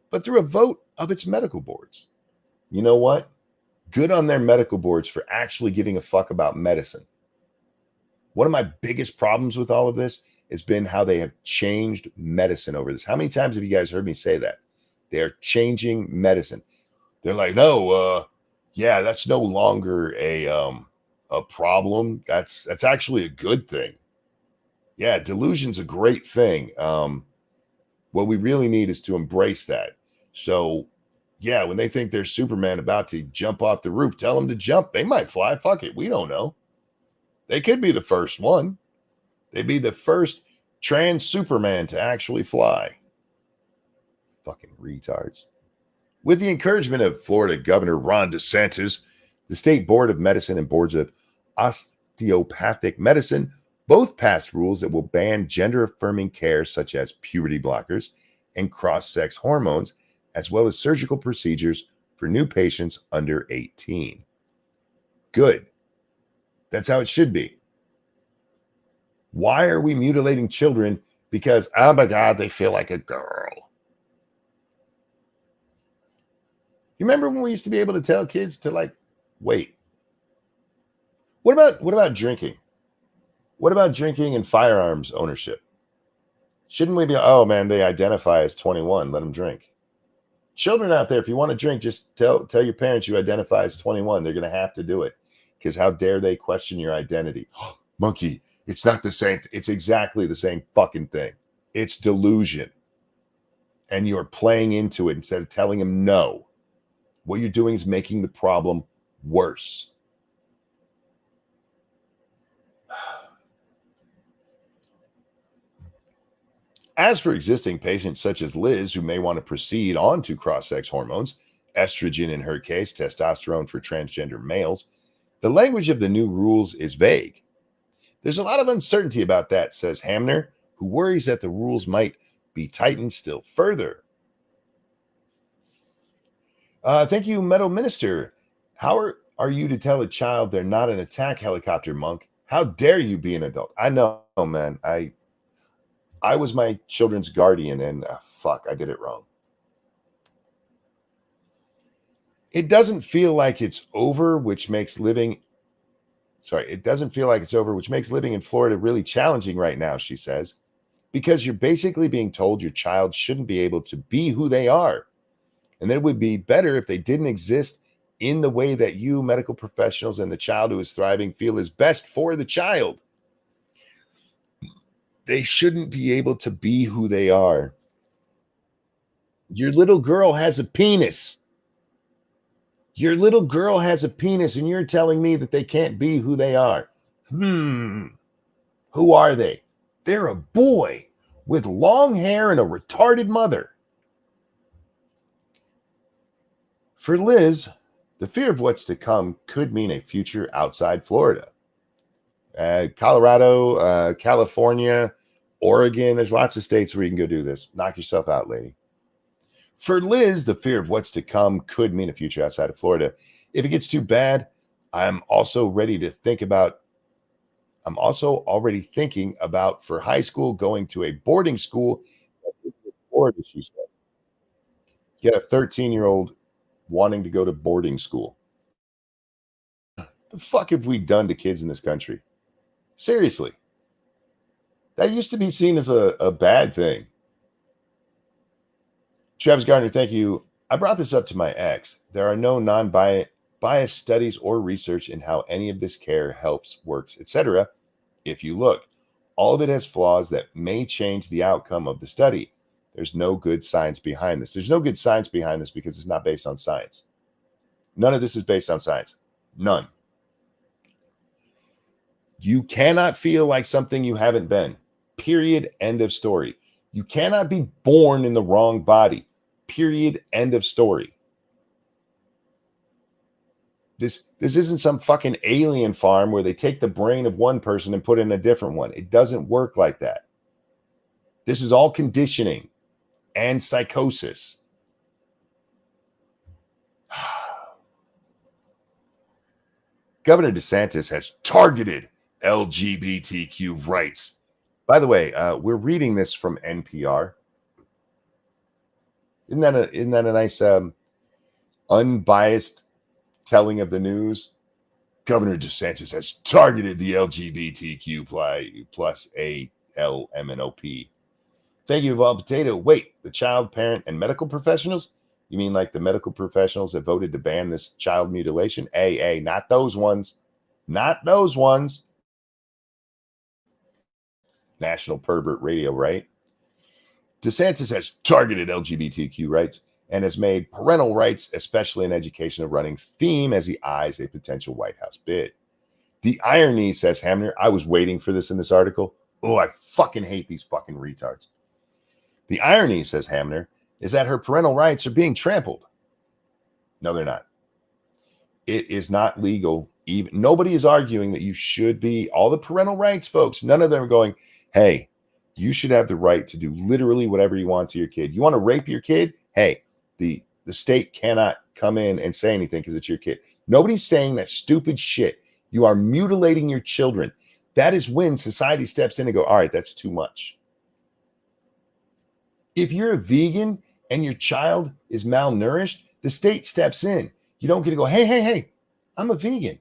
A: but through a vote of its medical boards. You know what? Good on their medical boards for actually giving a fuck about medicine. One of my biggest problems with all of this has been how they have changed medicine over this. How many times have you guys heard me say that? They are changing medicine. They're like, no, yeah, that's no longer a problem. That's actually a good thing. Yeah, delusion's a great thing. What we really need is to embrace that. So, yeah, when they think they're Superman about to jump off the roof, tell them to jump. They might fly. Fuck it. We don't know. They could be the first one. They'd be the first trans Superman to actually fly. Fucking retards. With the encouragement of Florida Governor Ron DeSantis, the State Board of Medicine and boards of osteopathic medicine both passed rules that will ban gender-affirming care such as puberty blockers and cross-sex hormones, as well as surgical procedures for new patients under 18. Good. That's how it should be. Why are we mutilating children? Because, oh my God, they feel like a girl. You remember when we used to be able to tell kids to, like, wait, What about drinking? What about drinking and firearms ownership? Shouldn't we be, oh man, they identify as 21, let them drink. Children out there, if you want to drink, just tell your parents you identify as 21. They're going to have to do it, because how dare they question your identity? Monkey, it's not the same. It's exactly the same fucking thing. It's delusion. And you're playing into it instead of telling them no. What you're doing is making the problem worse. As for existing patients such as Liz, who may want to proceed on to cross-sex hormones, estrogen in her case, testosterone for transgender males, the language of the new rules is vague. There's a lot of uncertainty about that, says Hamner, who worries that the rules might be tightened still further. Thank you, Metal Minister. How are you to tell a child they're not an attack helicopter, monk? How dare you be an adult? I know, man. I was my children's guardian, and fuck, I did it wrong. It doesn't feel like it's over, which makes living... it doesn't feel like it's over, which makes living in Florida really challenging right now, she says, because you're basically being told your child shouldn't be able to be who they are, and that it would be better if they didn't exist in the way that you, medical professionals, and the child who is thriving feel is best for the child. They shouldn't be able to be who they are. Your little girl has a penis. Your little girl has a penis, and you're telling me that they can't be who they are. Who are they? They're a boy with long hair and a retarded mother. For Liz, the fear of what's to come could mean a future outside Florida. Colorado, California, Oregon, there's lots of states where you can go do this. Knock yourself out, lady. For Liz, the fear of what's to come could mean a future outside of Florida. If it gets too bad, I'm also already thinking about for high school going to a boarding school in Florida, she said. You got a 13-year-old wanting to go to boarding school. The fuck have we done to kids in this country? Seriously. That used to be seen as a bad thing. Travis Gardner, thank you. I brought this up to my ex. There are no non-biased studies or research in how any of this care helps, works, etc. If you look, all of it has flaws that may change the outcome of the study. There's no good science behind this. There's no good science behind this because it's not based on science. None of this is based on science. None. You cannot feel like something you haven't been. Period. End of story. You cannot be born in the wrong body. Period. End of story. This isn't some fucking alien farm where they take the brain of one person and put in a different one. It doesn't work like that. This is all conditioning and psychosis. Governor DeSantis has targeted LGBTQ rights. By the way, we're reading this from NPR. Isn't that a nice unbiased telling of the news? Governor DeSantis has targeted the LGBTQ plus ALMNOP. Thank you, Val Potato. Wait, the child, parent, and medical professionals? You mean like the medical professionals that voted to ban this child mutilation? Hey, not those ones. Not those ones. National Pervert Radio, right? DeSantis has targeted LGBTQ rights and has made parental rights, especially in education, a running theme as he eyes a potential White House bid. The irony, says Hamner, I was waiting for this in this article. Oh, I fucking hate these fucking retards. The irony, says Hamner, is that her parental rights are being trampled. No, they're not. It is not legal. Even nobody is arguing that you should be all the parental rights, folks. None of them are going, hey, you should have the right to do literally whatever you want to your kid. You want to rape your kid? Hey, the state cannot come in and say anything because it's your kid. Nobody's saying that stupid shit. You are mutilating your children. That is when society steps in and go, all right, that's too much. If you're a vegan and your child is malnourished, the state steps in. You don't get to go, hey, I'm a vegan.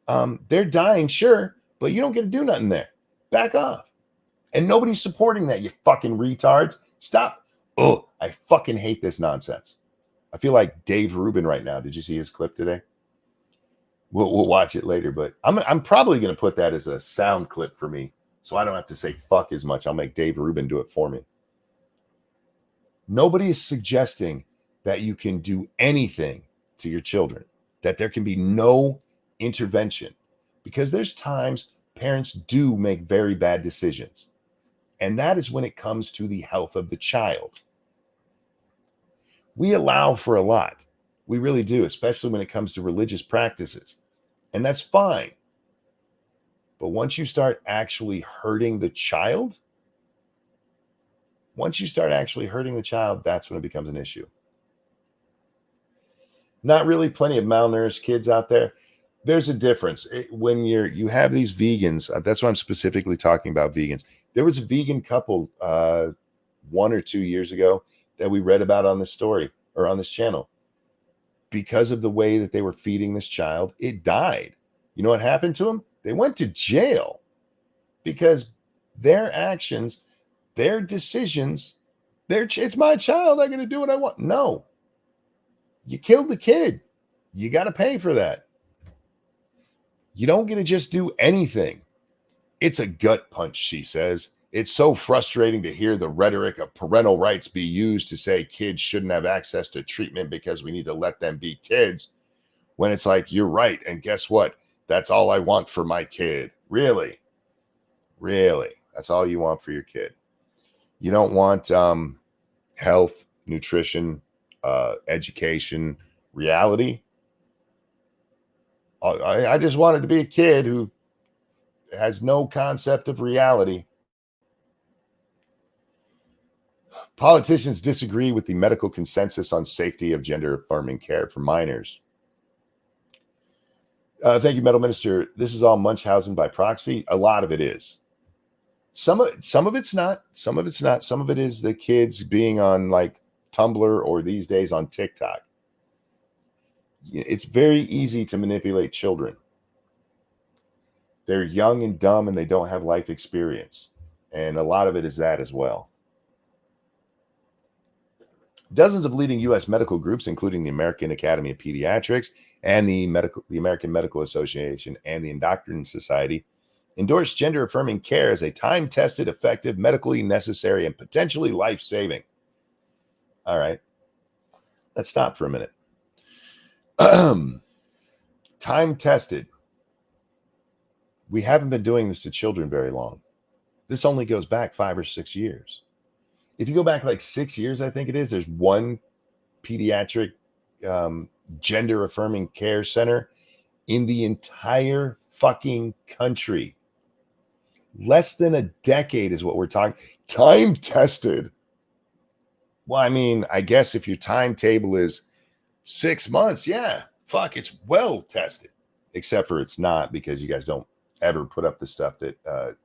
A: They're dying, sure, but you don't get to do nothing there. Back off. And nobody's supporting that, you fucking retards. Stop. Oh, I fucking hate this nonsense. I feel like Dave Rubin right now. Did you see his clip today? We'll watch it later, but I'm probably going to put that as a sound clip for me, so I don't have to say fuck as much. I'll make Dave Rubin do it for me. Nobody is suggesting that you can do anything to your children, that there can be no intervention, because there's times parents do make very bad decisions. And that is when it comes to the health of the child. We allow for a lot. We really do, especially when it comes to religious practices. And that's fine. But once you start actually hurting the child, that's when it becomes an issue. Not really plenty of malnourished kids out there. There's a difference. When you have these vegans, that's why I'm specifically talking about vegans. There was a vegan couple 1 or 2 years ago that we read about on this story or on this channel. Because of the way that they were feeding this child, it died. You know what happened to them? They went to jail because their actions, their decisions, it's my child. I'm going to do what I want. No, you killed the kid. You got to pay for that. You don't get to just do anything. It's a gut punch, she says. It's so frustrating to hear the rhetoric of parental rights be used to say kids shouldn't have access to treatment because we need to let them be kids, when it's like, you're right. And guess what? That's all I want for my kid. Really? Really? That's all you want for your kid? You don't want health, nutrition, education, reality? I just wanted to be a kid who has no concept of reality. Politicians disagree with the medical consensus on safety of gender-affirming care for minors. Thank you, Metal Minister. This is all Munchausen by proxy. A lot of it is. Some of it's not. Some of it's not. Some of it is the kids being on like Tumblr or these days on TikTok. It's very easy to manipulate children. They're young and dumb and they don't have life experience. And a lot of it is that as well. Dozens of leading U.S. medical groups, including the American Academy of Pediatrics and the American Medical Association and the Endocrine Society, endorse gender-affirming care as a time-tested, effective, medically necessary, and potentially life-saving. All right. Let's stop for a minute. Time-tested. We haven't been doing this to children very long. This only goes back 5 or 6 years. If you go back like 6 years, I think it is, there's one pediatric gender-affirming care center in the entire fucking country. Less than a decade is what we're talking. Time-tested. Well, I mean, I guess if your timetable is 6 months, yeah, fuck, it's well tested. Except for it's not, because you guys don't ever put up the stuff that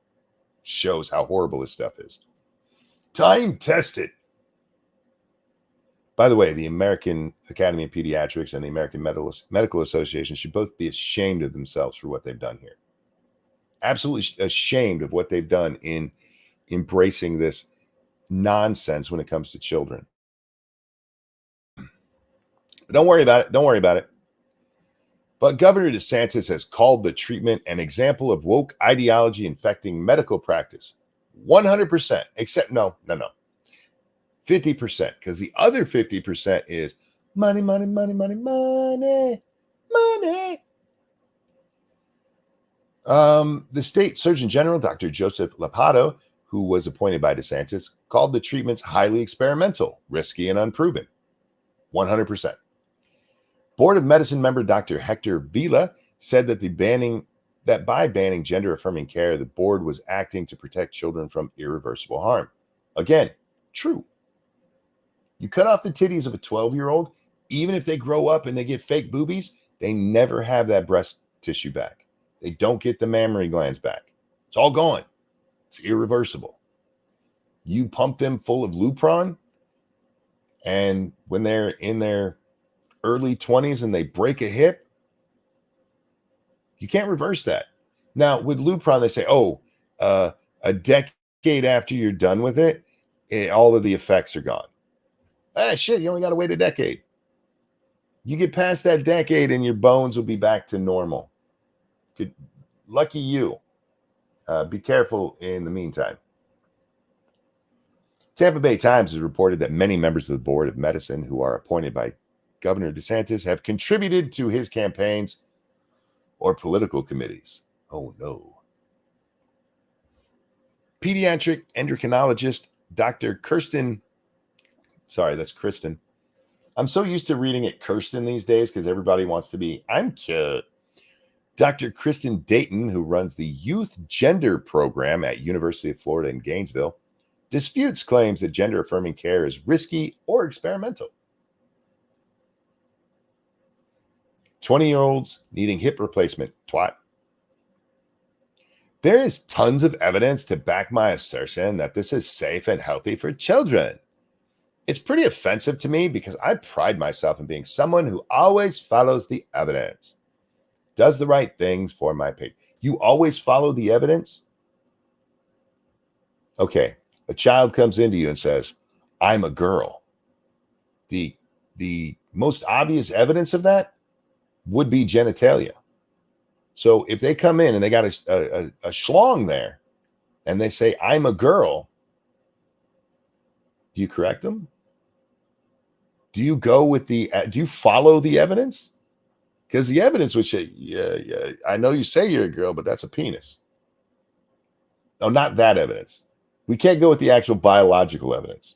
A: shows how horrible this stuff is. Time tested. By the way, the American Academy of Pediatrics and the American Medical Association should both be ashamed of themselves for what they've done here. Absolutely ashamed of what they've done in embracing this nonsense when it comes to children. But don't worry about it. Don't worry about it. But Governor DeSantis has called the treatment an example of woke ideology infecting medical practice. 100%, except no. 50%, because the other 50% is money. The state Surgeon General, Dr. Joseph Ladapo, who was appointed by DeSantis, called the treatments highly experimental, risky, and unproven. 100%. Board of Medicine member Dr. Hector Vila said that by banning gender-affirming care, the board was acting to protect children from irreversible harm. Again, true. You cut off the titties of a 12-year-old, even if they grow up and they get fake boobies, they never have that breast tissue back. They don't get the mammary glands back. It's all gone. It's irreversible. You pump them full of Lupron, and when they're in their early 20s and they break a hip, You can't reverse that. Now, with Lupron, they say, a decade after you're done with it, all of the effects are gone. Ah, shit, you only got to wait a decade. You get past that decade and your bones will be back to normal. Good, lucky you. Be careful in the meantime. Tampa Bay Times has reported that many members of the Board of Medicine who are appointed by Governor DeSantis have contributed to his campaigns or political committees. Oh, no. Pediatric endocrinologist Dr. Kristen. Sorry, that's Kristen. I'm so used to reading it Kirsten these days because everybody wants to be, I'm cute. Dr. Kristen Dayton, who runs the Youth Gender Program at University of Florida in Gainesville, disputes claims that gender-affirming care is risky or experimental. 20-year-olds needing hip replacement, twat. There is tons of evidence to back my assertion that this is safe and healthy for children. It's pretty offensive to me because I pride myself in being someone who always follows the evidence, does the right things for my patients. You always follow the evidence? Okay, a child comes into you and says, I'm a girl. The most obvious evidence of that would be genitalia. So if they come in and they got a schlong there and they say, I'm a girl, do you correct them? Do you go with do you follow the evidence? Because the evidence would say, yeah, I know you say you're a girl, but that's a penis. No, not that evidence. We can't go with the actual biological evidence.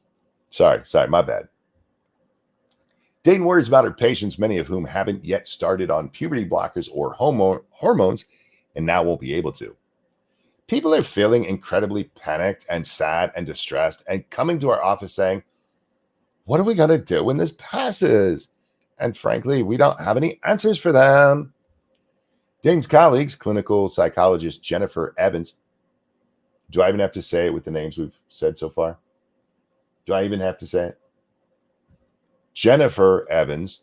A: Sorry, my bad. Dayton worries about her patients, many of whom haven't yet started on puberty blockers or hormones and now won't be able to. People are feeling incredibly panicked and sad and distressed and coming to our office saying, what are we going to do when this passes? And frankly, we don't have any answers for them. Dayton's colleagues, clinical psychologist Jennifer Evans. Do I even have to say it with the names we've said so far? Do I even have to say it? Jennifer Evans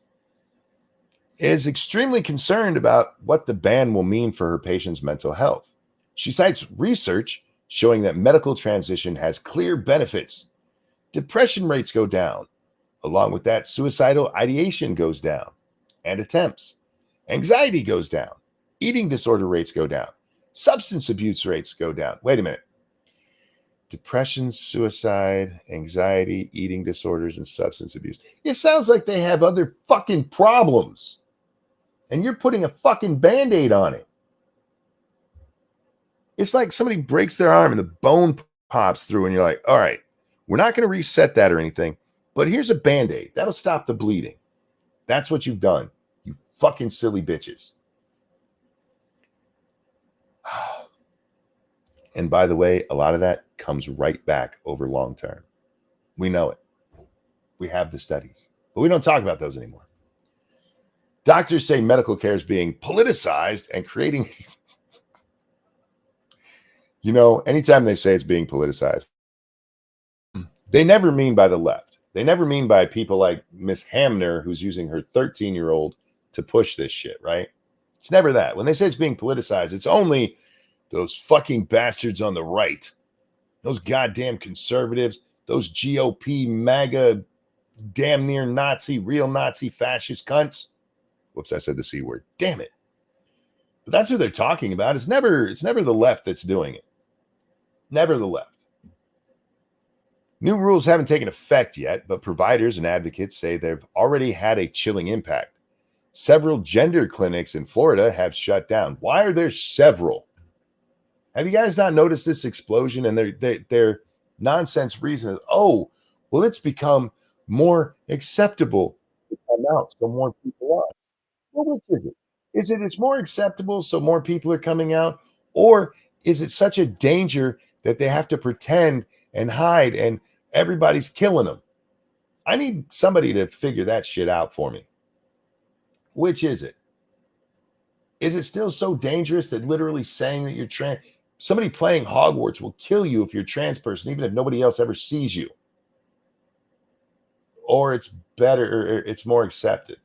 A: is extremely concerned about what the ban will mean for her patients' mental health. She cites research showing that medical transition has clear benefits. Depression rates go down. Along with that, suicidal ideation goes down and attempts. Anxiety goes down. Eating disorder rates go down. Substance abuse rates go down. Wait a minute. Depression, suicide, anxiety, eating disorders, and substance abuse. It sounds like they have other fucking problems. And you're putting a fucking Band-Aid on it. It's like somebody breaks their arm and the bone pops through and you're like, all right, we're not going to reset that or anything, but here's a Band-Aid. That'll stop the bleeding. That's what you've done, you fucking silly bitches. And by the way, a lot of that comes right back over long term. We know it. We have the studies, but we don't talk about those anymore. Doctors say medical care is being politicized and creating, anytime they say it's being politicized, they never mean by the left. They never mean by people like Miss Hamner, who's using her 13-year-old to push this shit, right? It's never that. When they say it's being politicized, it's only those fucking bastards on the right, those goddamn conservatives, those GOP MAGA, damn near Nazi, real Nazi fascist cunts. Whoops, I said the C word. Damn it. But that's who they're talking about. It's never the left that's doing it. Never the left. New rules haven't taken effect yet, but providers and advocates say they've already had a chilling impact. Several gender clinics in Florida have shut down. Why are there several? Have you guys not noticed this explosion? And their nonsense reason is, it's become more acceptable to come out, so more people are. Well, which is it? Is it it's more acceptable, so more people are coming out? Or is it such a danger that they have to pretend and hide and everybody's killing them? I need somebody to figure that shit out for me. Which is it? Is it still so dangerous that literally saying that you're trans, somebody playing Hogwarts will kill you if you're a trans person, even if nobody else ever sees you? Or it's better, or it's more accepted?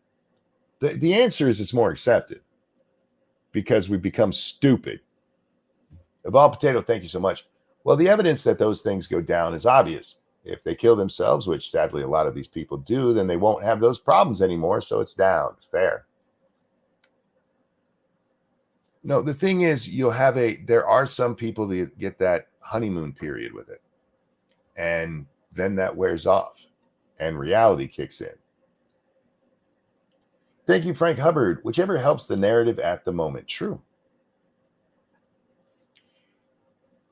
A: The answer is it's more accepted. because we become stupid. Evolved Potato, thank you so much. Well, the evidence that those things go down is obvious. If they kill themselves, which sadly a lot of these people do, then they won't have those problems anymore, so it's down. Fair. No, the thing is, there are some people that get that honeymoon period with it. And then that wears off and reality kicks in. Thank you, Frank Hubbard. Whichever helps the narrative at the moment. True.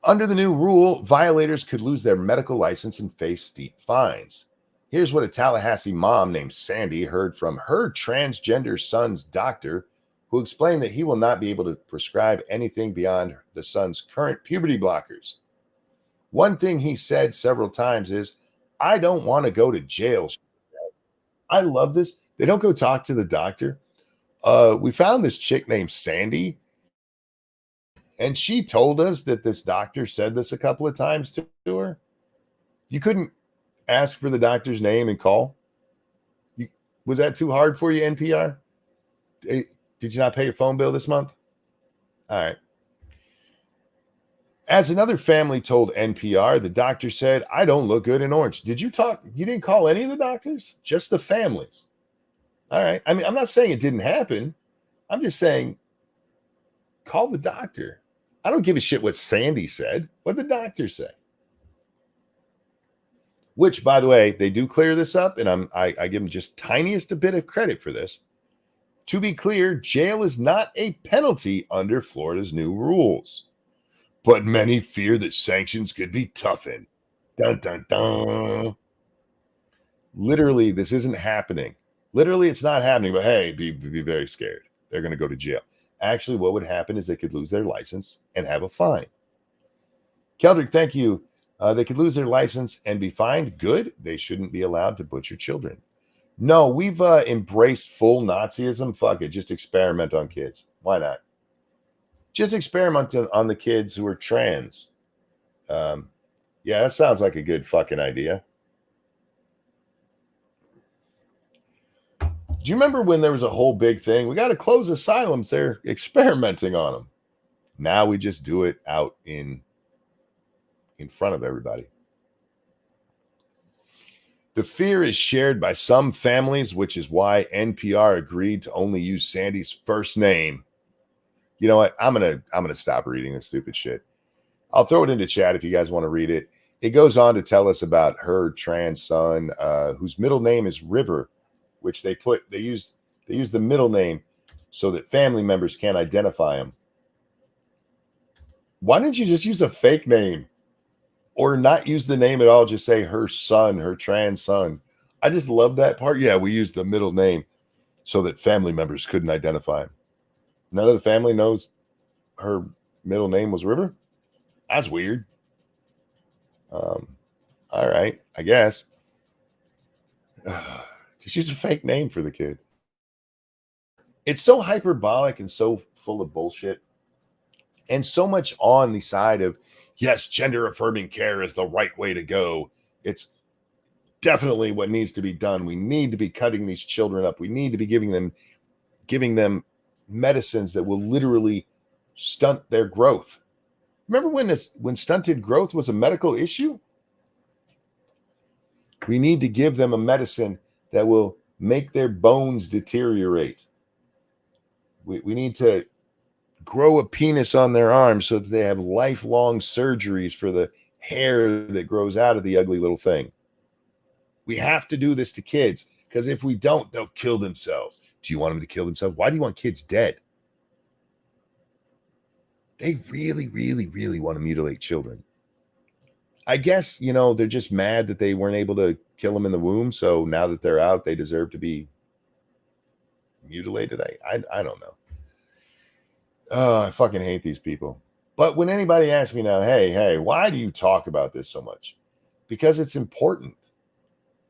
A: Under the new rule, violators could lose their medical license and face steep fines. Here's what a Tallahassee mom named Sandy heard from her transgender son's doctor, who explained that he will not be able to prescribe anything beyond the son's current puberty blockers. One thing he said several times is, I don't want to go to jail. I love this. They don't go talk to the doctor. We found this chick named Sandy, and she told us that this doctor said this a couple of times to her. You couldn't ask for the doctor's name and call? Was that too hard for you, NPR? Did you not pay your phone bill this month? All right. As another family told NPR, the doctor said, I don't look good in orange. Did you talk? You didn't call any of the doctors? Just the families. All right. I mean, I'm not saying it didn't happen. I'm just saying, call the doctor. I don't give a shit what Sandy said. What did the doctor say? Which, by the way, they do clear this up, and I give them just tiniest a bit of credit for this. To be clear, jail is not a penalty under Florida's new rules. But many fear that sanctions could be toughened. Dun, dun, dun. Literally, this isn't happening. Literally, it's not happening, but hey, be very scared. They're going to go to jail. Actually, what would happen is they could lose their license and have a fine. Keldrick, thank you. They could lose their license and be fined. Good. They shouldn't be allowed to butcher children. No, we've embraced full Nazism. Fuck it. Just experiment on kids. Why not? Just experiment on the kids who are trans. Yeah, that sounds like a good fucking idea. Do you remember when there was a whole big thing? We got to close asylums. They're experimenting on them. Now we just do it out in front of everybody. The fear is shared by some families, which is why NPR agreed to only use Sandy's first name. You know what? I'm gonna stop reading this stupid shit. I'll throw it into chat if you guys want to read it. It goes on to tell us about her trans son, whose middle name is River, which they use the middle name so that family members can't identify him. Why didn't you just use a fake name? Or not use the name at all, just say her son, her trans son. I just love that part. Yeah, we used the middle name so that family members couldn't identify him. None of the family knows her middle name was River? That's weird. All right, I guess. Just use a fake name for the kid. It's so hyperbolic and so full of bullshit. And so much on the side of, yes, gender affirming care is the right way to go. It's definitely what needs to be done. We need to be cutting these children up. We need to be giving them medicines that will literally stunt their growth. Remember when stunted growth was a medical issue? We need to give them a medicine that will make their bones deteriorate. We need to grow a penis on their arm so that they have lifelong surgeries for the hair that grows out of the ugly little thing. We have to do this to kids, because if we don't, they'll kill themselves. Do you want them to kill themselves? Why do you want kids dead? They really, really, really want to mutilate children. I guess, they're just mad that they weren't able to kill them in the womb. So now that they're out, they deserve to be mutilated. I don't know. Oh, I fucking hate these people. But when anybody asks me now, hey, why do you talk about this so much? Because it's important.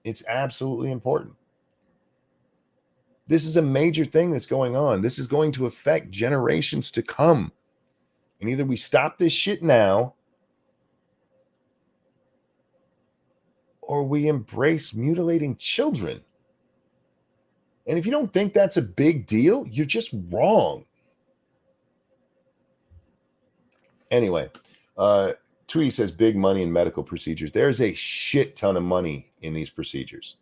A: It's absolutely important. This is a major thing that's going on. This is going to affect generations to come. And either we stop this shit now, or we embrace mutilating children. And if you don't think that's a big deal, you're just wrong. Anyway, Tweety says big money in medical procedures. There's a shit ton of money in these procedures.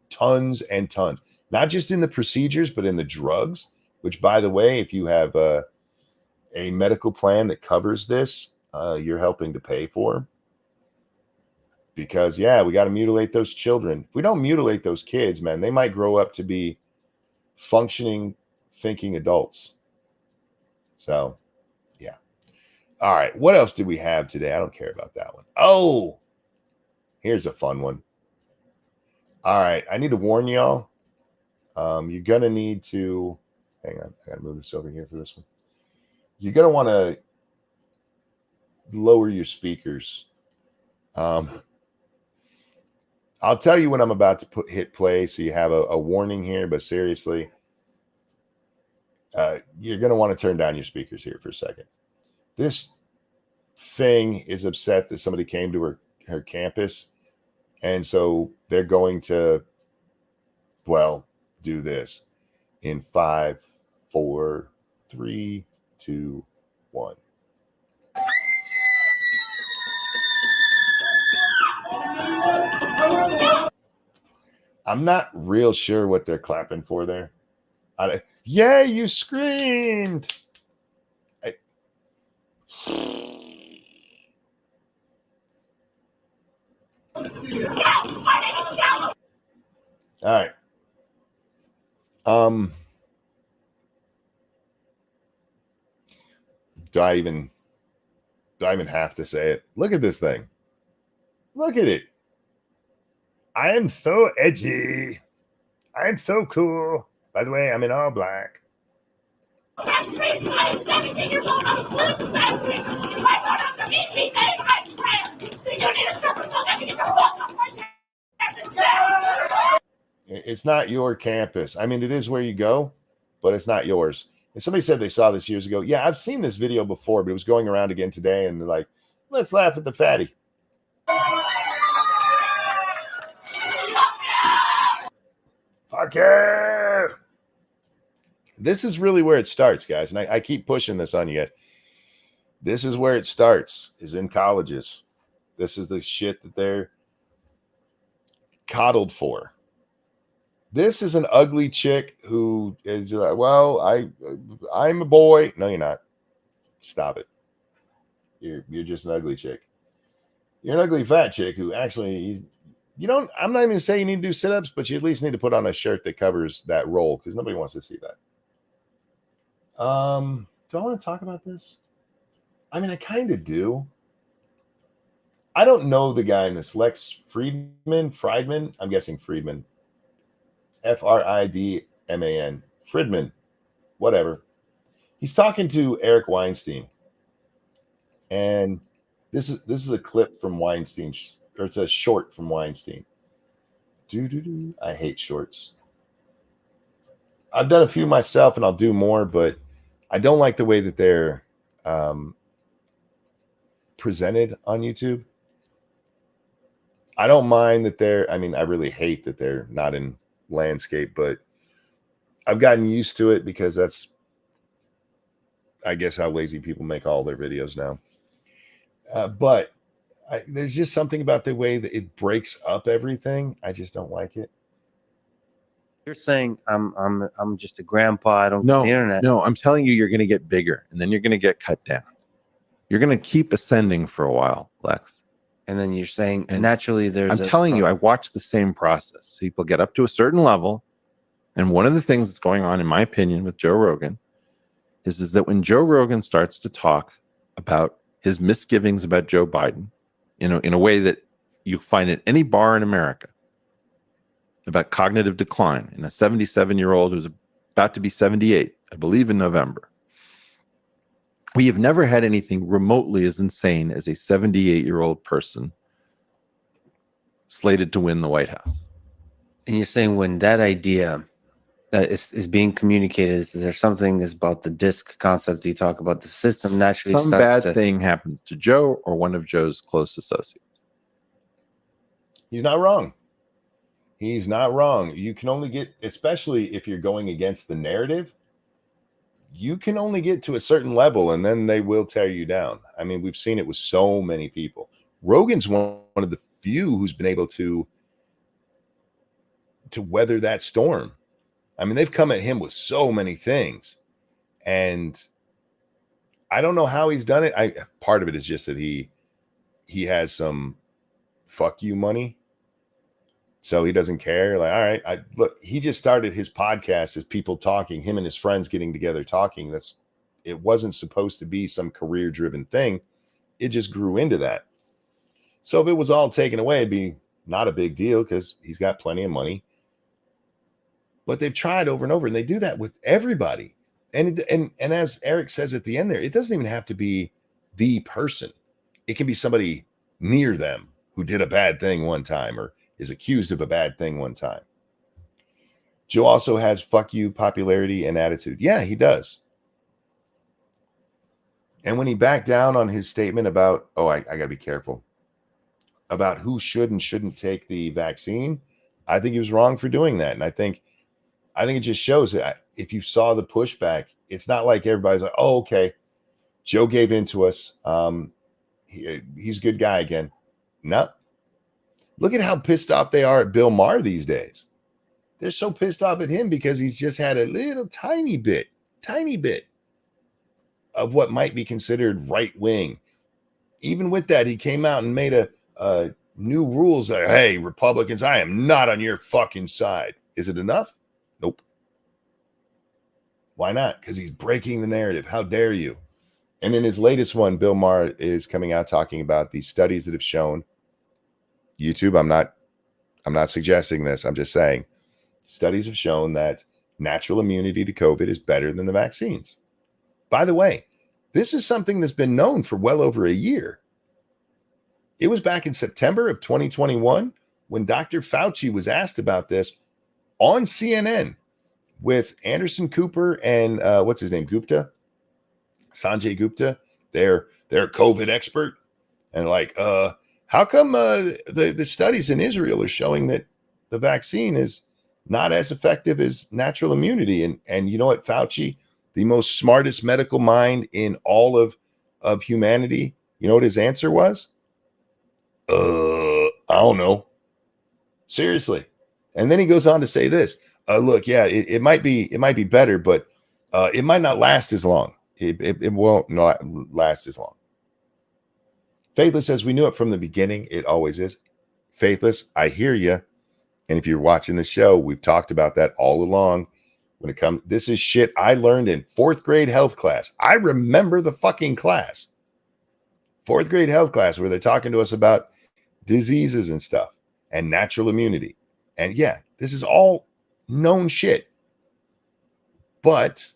A: Tons and tons. Not just in the procedures, but in the drugs, which, by the way, if you have a medical plan that covers this, you're helping to pay for. Because, yeah, we got to mutilate those children. If we don't mutilate those kids, man, they might grow up to be functioning, thinking adults. So, yeah. All right. What else did we have today? I don't care about that one. Oh, here's a fun one. All right. I need to warn y'all. You're going to need to, hang on. I got to move this over here for this one. You're going to want to lower your speakers. I'll tell you when I'm about to hit play, so you have a warning here, but seriously, you're going to want to turn down your speakers here for a second. This thing is upset that somebody came to her campus, and so they're going to, well, do this in 5, 4, 3, 2, 1. I'm not real sure what they're clapping for there. Yeah, you screamed. All right. Do I even have to say it? Look at this thing. Look at it. I am so edgy. I am so cool. By the way, I'm in all black. It's not your campus. I mean, it is where you go, but it's not yours. And somebody said they saw this years ago. Yeah, I've seen this video before, but it was going around again today, and they're like, let's laugh at the fatty. Fuck yeah! This is really where it starts, guys. And I keep pushing this on you guys. This is where it starts, is in colleges. This is the shit that they're coddled for. This is an ugly chick who is like, well, I'm a boy. No, you're not. Stop it. You're just an ugly chick. You're an ugly fat chick who actually, you don't, I'm not even going to say you need to do sit-ups, but you at least need to put on a shirt that covers that role because nobody wants to see that. Do I want to talk about this? I mean, I kind of do. I don't know the guy in this. Lex Friedman. I'm guessing Friedman. Fridman. Friedman. Whatever. He's talking to Eric Weinstein. And this is a clip from Weinstein, or it's a short from Weinstein. I hate shorts. I've done a few myself and I'll do more, but I don't like the way that they're presented on YouTube. I don't mind that I really hate that they're not in landscape, but I've gotten used to it because that's, I guess, how lazy people make all their videos now. But there's just something about the way that it breaks up everything. I just don't like it.
D: You're saying I'm just a grandpa. I don't
E: No,
D: get the internet.
E: No, I'm telling you, you're going to get bigger, and then you're going to get cut down. You're going to keep ascending for a while, Lex.
D: And then you're saying naturally there's.
E: I'm telling you, I watched the same process. People get up to a certain level, and one of the things that's going on, in my opinion, with Joe Rogan, is that when Joe Rogan starts to talk about his misgivings about Joe Biden, in a way that you find at any bar in America, about cognitive decline in a 77-year-old who's about to be 78, I believe, in November. We have never had anything remotely as insane as a 78-year-old person slated to win the White House.
D: And you're saying when that idea is being communicated, is there something about the disc concept you talk about? The system naturally
E: some
D: starts
E: bad thing happens to Joe or one of Joe's close associates.
A: He's not wrong. He's not wrong. You can only get, especially if you're going against the narrative, you can only get to a certain level and then they will tear you down. I mean, we've seen it with so many people. Rogan's one of the few who's been able to weather that storm. I mean, they've come at him with so many things, and I don't know how he's done it. Part of it is just that he has some fuck you money, so he doesn't care. Like, all right, look, he just started his podcast as people talking, him and his friends getting together talking. It wasn't supposed to be some career driven thing. It just grew into that. So if it was all taken away, it'd be not a big deal because he's got plenty of money. But they've tried over and over, and they do that with everybody. And as Eric says at the end there, it doesn't even have to be the person. It can be somebody near them who did a bad thing one time or is accused of a bad thing one time. Joe also has fuck you popularity and attitude. Yeah, he does. And when he backed down on his statement about, I got to be careful, about who should and shouldn't take the vaccine, I think he was wrong for doing that. And I think it just shows that if you saw the pushback, it's not like everybody's like, oh, okay, Joe gave in to us. He's a good guy again. No. Look at how pissed off they are at Bill Maher these days. They're so pissed off at him because he's just had a little tiny bit of what might be considered right wing. Even with that, he came out and made a new rules that, hey, Republicans, I am not on your fucking side. Is it enough? Nope. Why not? Because he's breaking the narrative. How dare you? And in his latest one, Bill Maher is coming out talking about these studies that have shown, YouTube, I'm not suggesting this. I'm just saying studies have shown that natural immunity to COVID is better than the vaccines. By the way, this is something that's been known for well over a year. It was back in September of 2021 when Dr. Fauci was asked about this on CNN with Anderson Cooper and what's his name, Gupta, Sanjay Gupta, their COVID expert, and like, how come the studies in Israel are showing that the vaccine is not as effective as natural immunity? And you know what, Fauci, the most smartest medical mind in all of humanity, you know what his answer was? I don't know. Seriously. And then he goes on to say this. Look, yeah, it might be better, but it might not last as long. It won't not last as long. Faithless says, we knew it from the beginning. It always is. Faithless, I hear you. And if you're watching the show, we've talked about that all along. When it comes, this is shit I learned in 4th grade health class. I remember the fucking class. 4th grade health class where they're talking to us about diseases and stuff and natural immunity. And yeah, this is all known shit. But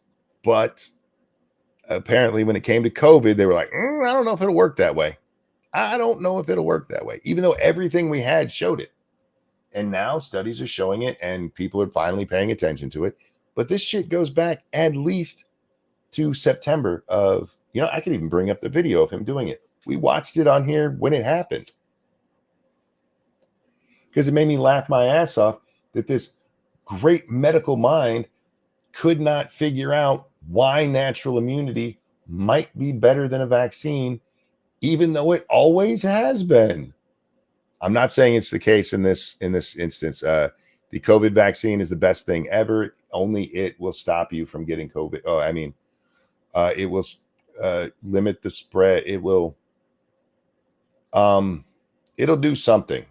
A: apparently when it came to COVID, they were like, I don't know if it'll work that way. I don't know if it'll work that way, even though everything we had showed it. And now studies are showing it and people are finally paying attention to it. But this shit goes back at least to September of, I could even bring up the video of him doing it. We watched it on here when it happened. Because it made me laugh my ass off that this great medical mind could not figure out why natural immunity might be better than a vaccine, even though it always has been. I'm not saying it's the case in this instance. The COVID vaccine is the best thing ever. Only it will stop you from getting COVID. It will limit the spread. It will, it'll do something,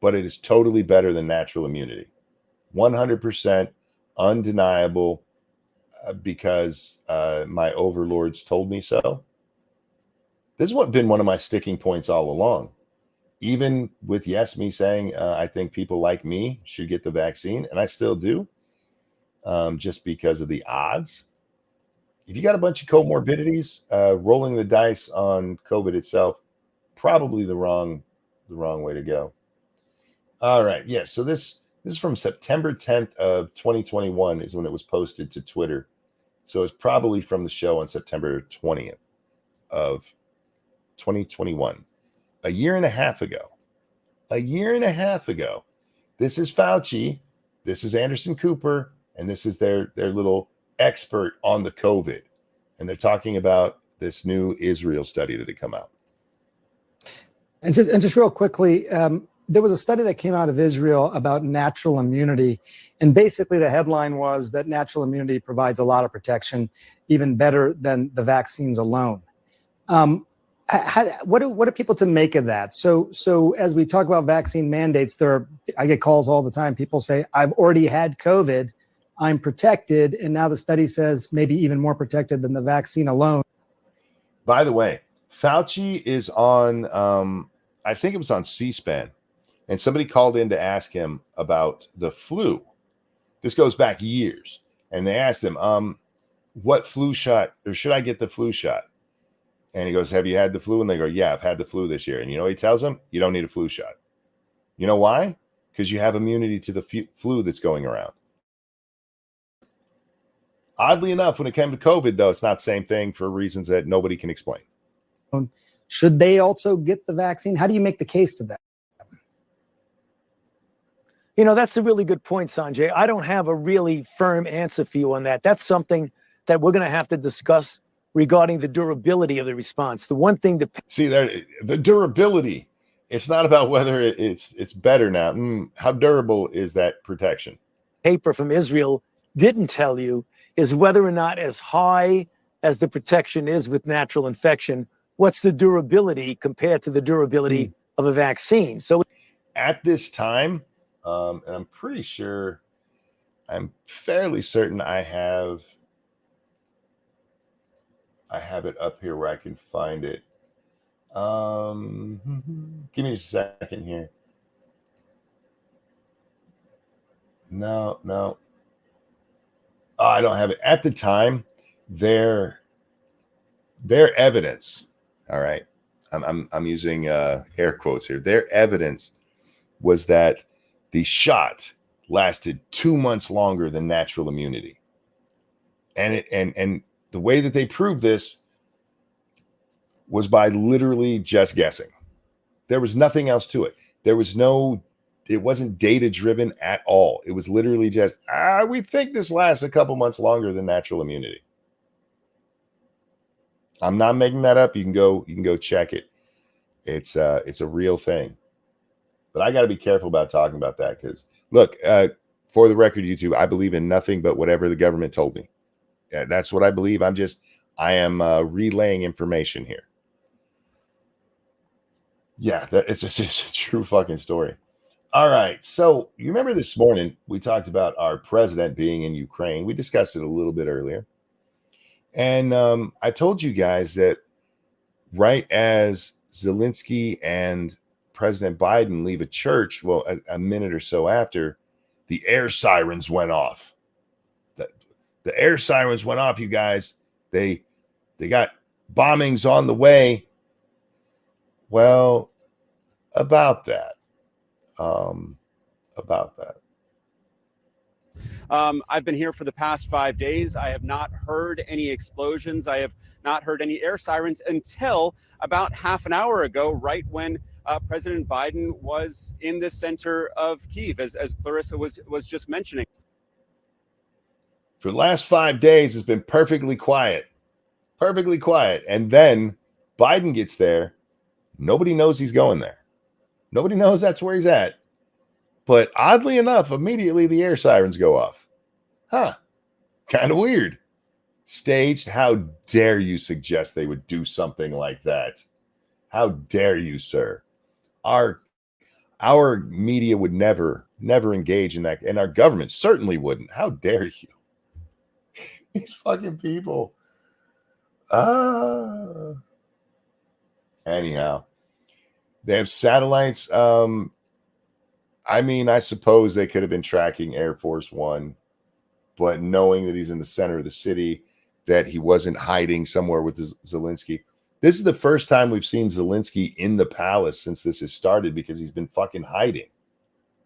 A: but it is totally better than natural immunity. 100% undeniable, because my overlords told me so. This has been one of my sticking points all along. Even with me saying I think people like me should get the vaccine, and I still do, just because of the odds. If you got a bunch of comorbidities, rolling the dice on COVID itself, probably the wrong way to go. All right, yes. So this is from September 10th of 2021 is when it was posted to Twitter. So it's probably from the show on September 20th of 2021. A year and a half ago. This is Fauci, this is Anderson Cooper, and this is their little expert on the COVID. And they're talking about this new Israel study that had come out.
F: And just real quickly, there was a study that came out of Israel about natural immunity. And basically the headline was that natural immunity provides a lot of protection, even better than the vaccines alone. What are people to make of that? So as we talk about vaccine mandates, I get calls all the time. People say, I've already had COVID, I'm protected. And now the study says maybe even more protected than the vaccine alone.
A: By the way, Fauci is on, I think it was on C-SPAN, and somebody called in to ask him about the flu. This goes back years. And they asked him, what flu shot, or should I get the flu shot? And he goes, have you had the flu? And they go, yeah, I've had the flu this year. And you know what he tells them? You don't need a flu shot. You know why? Because you have immunity to the flu that's going around. Oddly enough, when it came to COVID, though, it's not the same thing for reasons that nobody can explain.
F: Should they also get the vaccine? How do you make the case to that?
G: You know, that's a really good point, Sanjay. I don't have a really firm answer for you on that. That's something that we're going to have to discuss regarding the durability of the response. The one thing that
A: see there, the durability, it's not about whether it's better now. How durable is that protection?
G: Paper from Israel didn't tell you is whether or not, as high as the protection is with natural infection, what's the durability compared to the durability of a vaccine. So
A: at this time, and I'm pretty sure, I'm fairly certain I have it up here where I can find it. Give me a second here. No. Oh, I don't have it. At the time, their evidence, all right, I'm using air quotes here. Their evidence was that the shot lasted 2 months longer than natural immunity. And the way that they proved this was by literally just guessing. There was nothing else to it. It wasn't data driven at all. It was literally just, we think this lasts a couple months longer than natural immunity. I'm not making that up. You can go check it. It's a real thing. But I got to be careful about talking about that because, look, for the record, YouTube, I believe in nothing but whatever the government told me. That's what I believe. I am relaying information here. Yeah, it's a true fucking story. All right. So you remember this morning we talked about our president being in Ukraine. We discussed it a little bit earlier. And I told you guys that right as Zelensky and President Biden leave a church, well, a minute or so after, the air sirens went off. The air sirens went off, you guys. They got bombings on the way. Well, about that.
H: I've been here for the past 5 days. I have not heard any explosions. I have not heard any air sirens until about half an hour ago, right when President Biden was in the center of Kyiv, as Clarissa was just mentioning.
A: For the last 5 days, it's been perfectly quiet. Perfectly quiet. And then Biden gets there. Nobody knows he's going there. Nobody knows that's where he's at. But oddly enough, immediately the air sirens go off. Huh. Kind of weird. Staged. How dare you suggest they would do something like that? How dare you, sir? Our media would never engage in that. And our government certainly wouldn't. How dare you? These fucking people. Anyhow, they have satellites. I mean, I suppose they could have been tracking Air Force One, but knowing that he's in the center of the city, that he wasn't hiding somewhere with Zelensky. This is the first time we've seen Zelensky in the palace since this has started because he's been fucking hiding.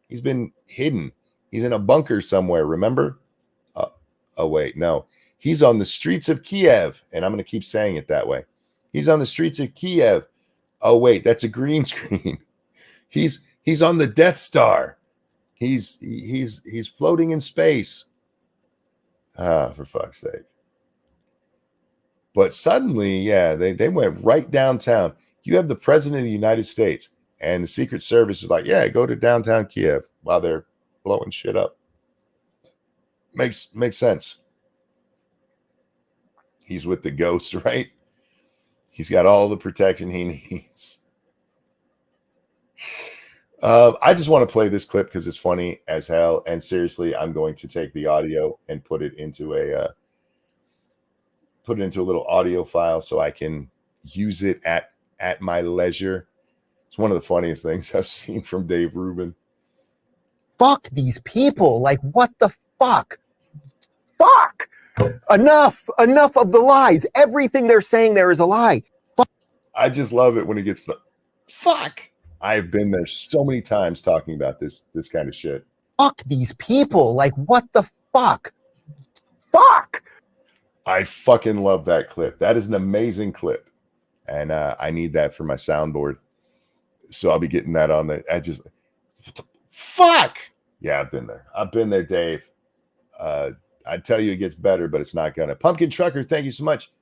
A: He's been hidden. He's in a bunker somewhere, remember? Oh, wait, no. He's on the streets of Kiev, and I'm going to keep saying it that way. He's on the streets of Kiev. Oh, wait, that's a green screen. He's on the Death Star. He's floating in space. For fuck's sake. But suddenly, yeah, they went right downtown. You have the president of the United States and the Secret Service is like, yeah, go to downtown Kiev while they're blowing shit up. Makes sense. He's with the ghosts, right? He's got all the protection he needs. I just want to play this clip because it's funny as hell. And seriously, I'm going to take the audio and put it into a little audio file so I can use it at my leisure. It's one of the funniest things I've seen from Dave Rubin.
I: Fuck these people. Like, what the fuck? Fuck! Enough of the lies. Everything they're saying there is a lie. Fuck.
A: I just love it when he gets the fuck. I've been there so many times talking about this kind of shit.
I: Fuck these people. Like, what the fuck? Fuck!
A: I fucking love that clip. That is an amazing clip. And I need that for my soundboard. So I'll be getting that on there. Fuck! Yeah, I've been there. I've been there, Dave. I tell you it gets better, but it's not gonna. Pumpkin Trucker, thank you so much.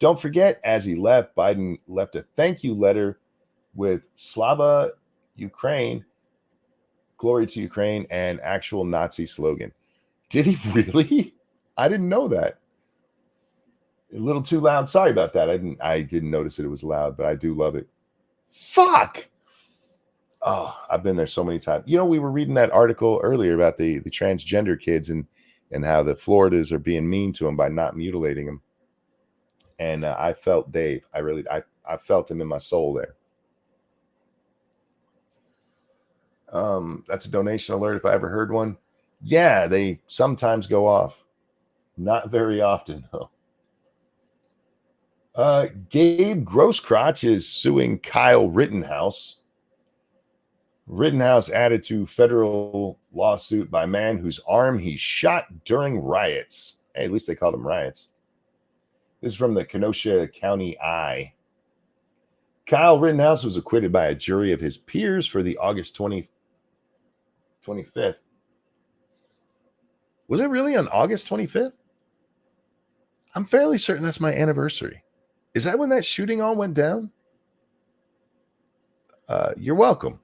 A: Don't forget, as he left, Biden left a thank you letter with Slava Ukraine, glory to Ukraine, and actual Nazi slogan. Did he really? I didn't know that. A little too loud. Sorry about that. I didn't notice it was loud, but I do love it. Fuck. Oh, I've been there so many times. You know, we were reading that article earlier about the transgender kids and how the Floridas are being mean to them by not mutilating them. And I felt Dave. I felt him in my soul there. That's a donation alert if I ever heard one. Yeah, they sometimes go off. Not very often, though. Gabe Grosscrotch is suing Kyle Rittenhouse. Rittenhouse added to federal lawsuit by man whose arm he shot during riots. Hey, at least they called them riots. This is from the Kenosha County Eye. Kyle Rittenhouse was acquitted by a jury of his peers for the August 25th. Was it really on August 25th? I'm fairly certain that's my anniversary. Is that when that shooting all went down? You're welcome.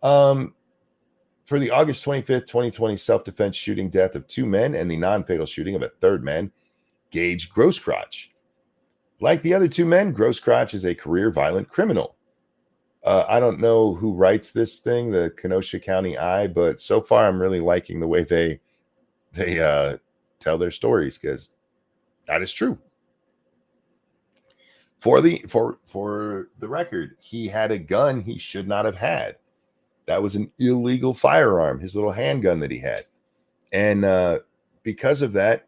A: For the August 25th, 2020 self-defense shooting death of 2 men and the non-fatal shooting of a 3rd man, Gage Grosscrotch. Like the other 2 men, Grosscrotch is a career violent criminal. I don't know who writes this thing, the Kenosha County Eye, but so far I'm really liking the way they tell their stories because that is true. For the record, he had a gun he should not have had. That was an illegal firearm, his little handgun that he had. And because of that,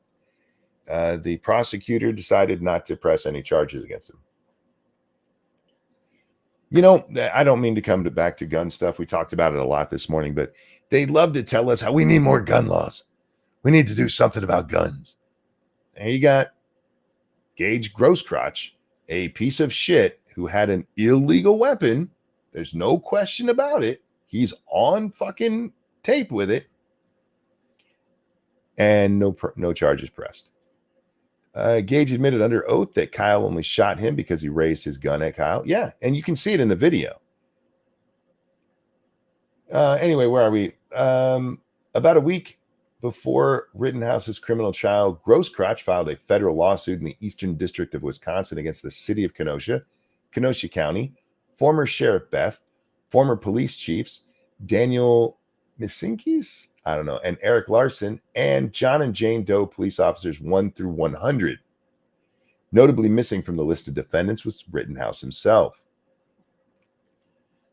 A: the prosecutor decided not to press any charges against him. You know, I don't mean to come back to gun stuff. We talked about it a lot this morning, but they love to tell us how we need more gun laws. We need to do something about guns. And you got Gage Grosscrotch, a piece of shit who had an illegal weapon. There's no question about it. He's on fucking tape with it. And no charges pressed. Gage admitted under oath that Kyle only shot him because he raised his gun at Kyle. Yeah, and you can see it in the video. Anyway, where are we? About a week before Rittenhouse's criminal trial, Grosscrotch filed a federal lawsuit in the Eastern District of Wisconsin against the city of Kenosha, Kenosha County, former Sheriff Beth, former police chiefs, Daniel Misinkis, I don't know, and Eric Larson, and John and Jane Doe police officers 1 through 100. Notably missing from the list of defendants was Rittenhouse himself.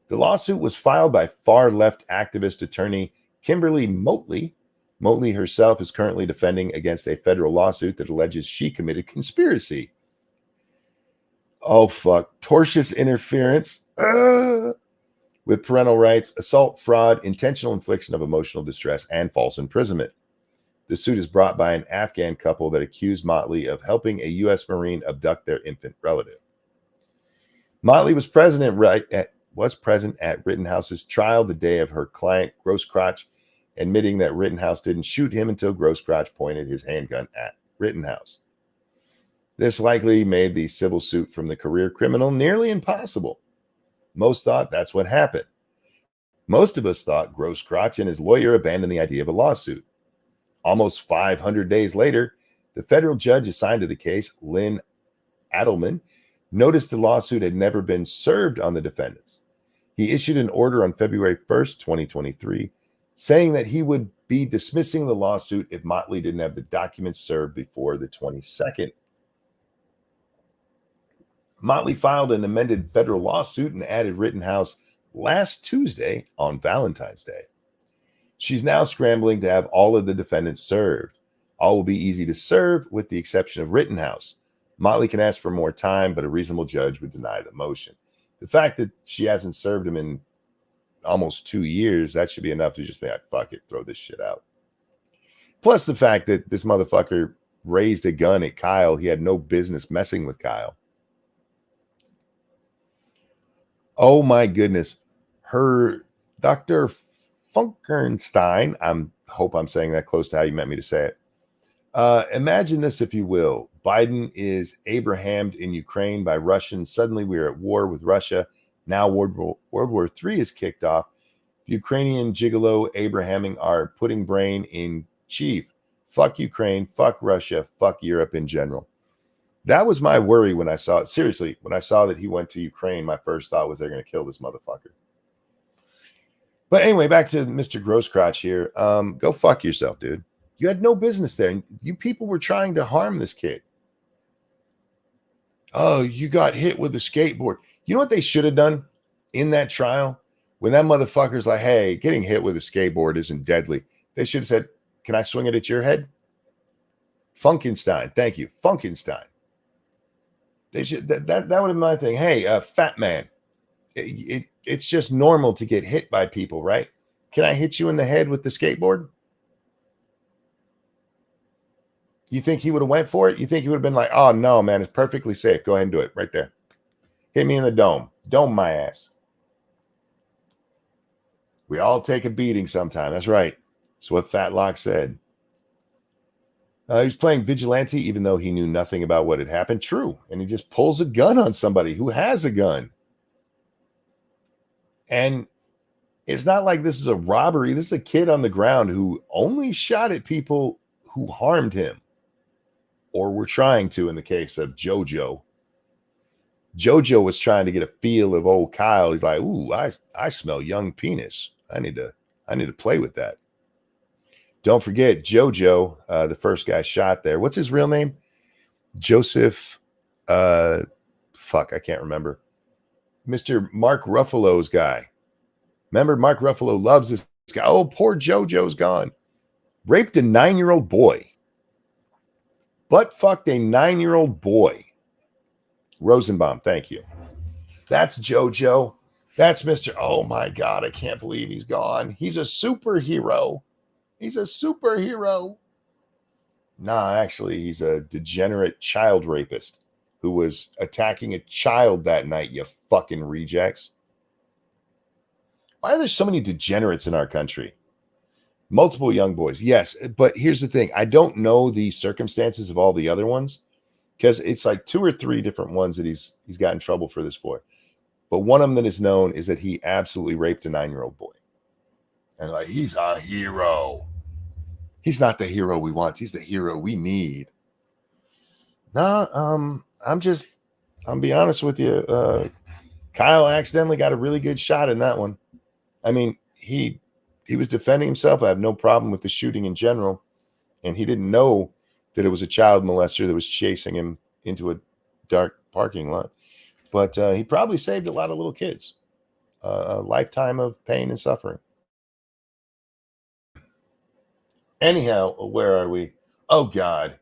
A: The lawsuit was filed by far-left activist attorney Kimberly Motley. Motley herself is currently defending against a federal lawsuit that alleges she committed conspiracy. Oh, fuck. Tortious interference with parental rights, assault, fraud, intentional infliction of emotional distress, and false imprisonment. The suit is brought by an Afghan couple that accused Motley of helping a U.S. Marine abduct their infant relative. Motley was present at Rittenhouse's trial the day of her client Grosscrotch admitting that Rittenhouse didn't shoot him until Grosskreutz pointed his handgun at Rittenhouse. This likely made the civil suit from the career criminal nearly impossible. Most thought that's what happened. Most of us thought Grosskreutz and his lawyer abandoned the idea of a lawsuit. Almost 500 days later, the federal judge assigned to the case, Lynn Adelman, noticed the lawsuit had never been served on the defendants. He issued an order on February 1st, 2023, saying that he would be dismissing the lawsuit if Motley didn't have the documents served before the 22nd. Motley filed an amended federal lawsuit and added Rittenhouse last Tuesday on Valentine's Day. She's now scrambling to have all of the defendants served. All will be easy to serve with the exception of Rittenhouse. Motley can ask for more time, but a reasonable judge would deny the motion. The fact that she hasn't served him in almost 2 years, that should be enough to just be like, fuck it, throw this shit out. Plus the fact that this motherfucker raised a gun at Kyle. He had no business messing with Kyle. Oh my goodness. Her Dr. Funkenstein, I hope I'm saying that close to how you meant me to say it. Imagine this, if you will. Biden is Abrahamed in Ukraine by Russians. Suddenly we are at war with Russia. Now World War III is kicked off. The Ukrainian gigolo Abrahaming are putting brain in chief. Fuck Ukraine, fuck Russia, fuck Europe in general. That was my worry when I saw it. Seriously, when I saw that he went to Ukraine, my first thought was they're going to kill this motherfucker. But anyway, back to Mr. Grosskreutz here. Go fuck yourself, dude. You had no business there. You people were trying to harm this kid. Oh, you got hit with a skateboard. You know what they should have done in that trial? When that motherfucker's like, hey, getting hit with a skateboard isn't deadly. They should have said, can I swing it at your head? Funkenstein. Thank you. Funkenstein. They should that would have been my thing. Hey, fat man. It's just normal to get hit by people, right? Can I hit you in the head with the skateboard? You think he would have went for it? You think he would have been like, oh, no, man, it's perfectly safe. Go ahead and do it right there. Hit me in the dome. Dome my ass. We all take a beating sometime. That's right. That's what Fatlock said. He was playing vigilante even though he knew nothing about what had happened. True. And he just pulls a gun on somebody who has a gun. And it's not like this is a robbery. This is a kid on the ground who only shot at people who harmed him. Or were trying to in the case of JoJo. JoJo was trying to get a feel of old Kyle. He's like, ooh, I smell young penis. I need to play with that. Don't forget JoJo, the first guy shot there. What's his real name? Joseph. I can't remember. Mr. Mark Ruffalo's guy. Remember, Mark Ruffalo loves this guy. Oh, poor JoJo's gone. Raped a 9-year-old boy. Butt fucked a 9-year-old boy. Rosenbaum, thank you. That's JoJo. That's Mr. Oh my God, I can't believe he's gone. He's a superhero. He's a superhero. Nah, actually, he's a degenerate child rapist who was attacking a child that night, you fucking rejects. Why are there so many degenerates in our country? Multiple young boys, yes. But here's the thing. I don't know the circumstances of all the other ones because it's like 2 or 3 different ones that he's got in trouble for this for. But one of them that is known is that he absolutely raped a 9-year-old boy. And like, he's a hero. He's not the hero we want. He's the hero we need. Nah, I'm be honest with you. Kyle accidentally got a really good shot in that one. I mean, he was defending himself. I have no problem with the shooting in general. And he didn't know that it was a child molester that was chasing him into a dark parking lot. But he probably saved a lot of little kids. A lifetime of pain and suffering. Anyhow, where are we? Oh, God.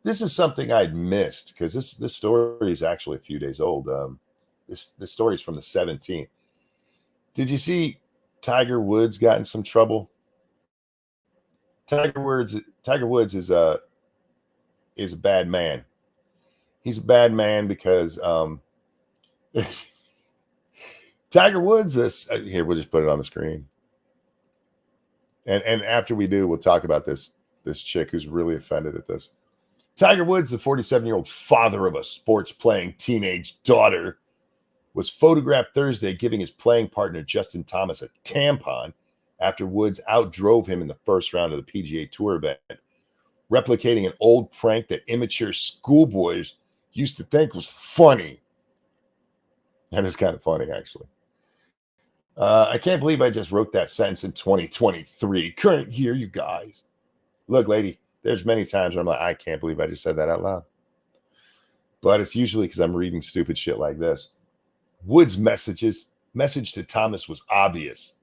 A: This is something I'd missed because this story is actually a few days old. This story is from the 17th. Did you see Tiger Woods got in some trouble? Tiger Woods is a bad man. He's a bad man because Tiger Woods. Here, we'll just put it on the screen. And after we do, we'll talk about this chick who's really offended at this. Tiger Woods, the 47-year-old father of a sports-playing teenage daughter, was photographed Thursday giving his playing partner Justin Thomas a tampon after Woods outdrove him in the first round of the PGA Tour event, replicating an old prank that immature schoolboys used to think was funny. That is kind of funny, actually. I can't believe I just wrote that sentence in 2023. Current year, you guys. Look, lady, there's many times where I'm like, I can't believe I just said that out loud. But it's usually because I'm reading stupid shit like this. Wood's message to Thomas was obvious.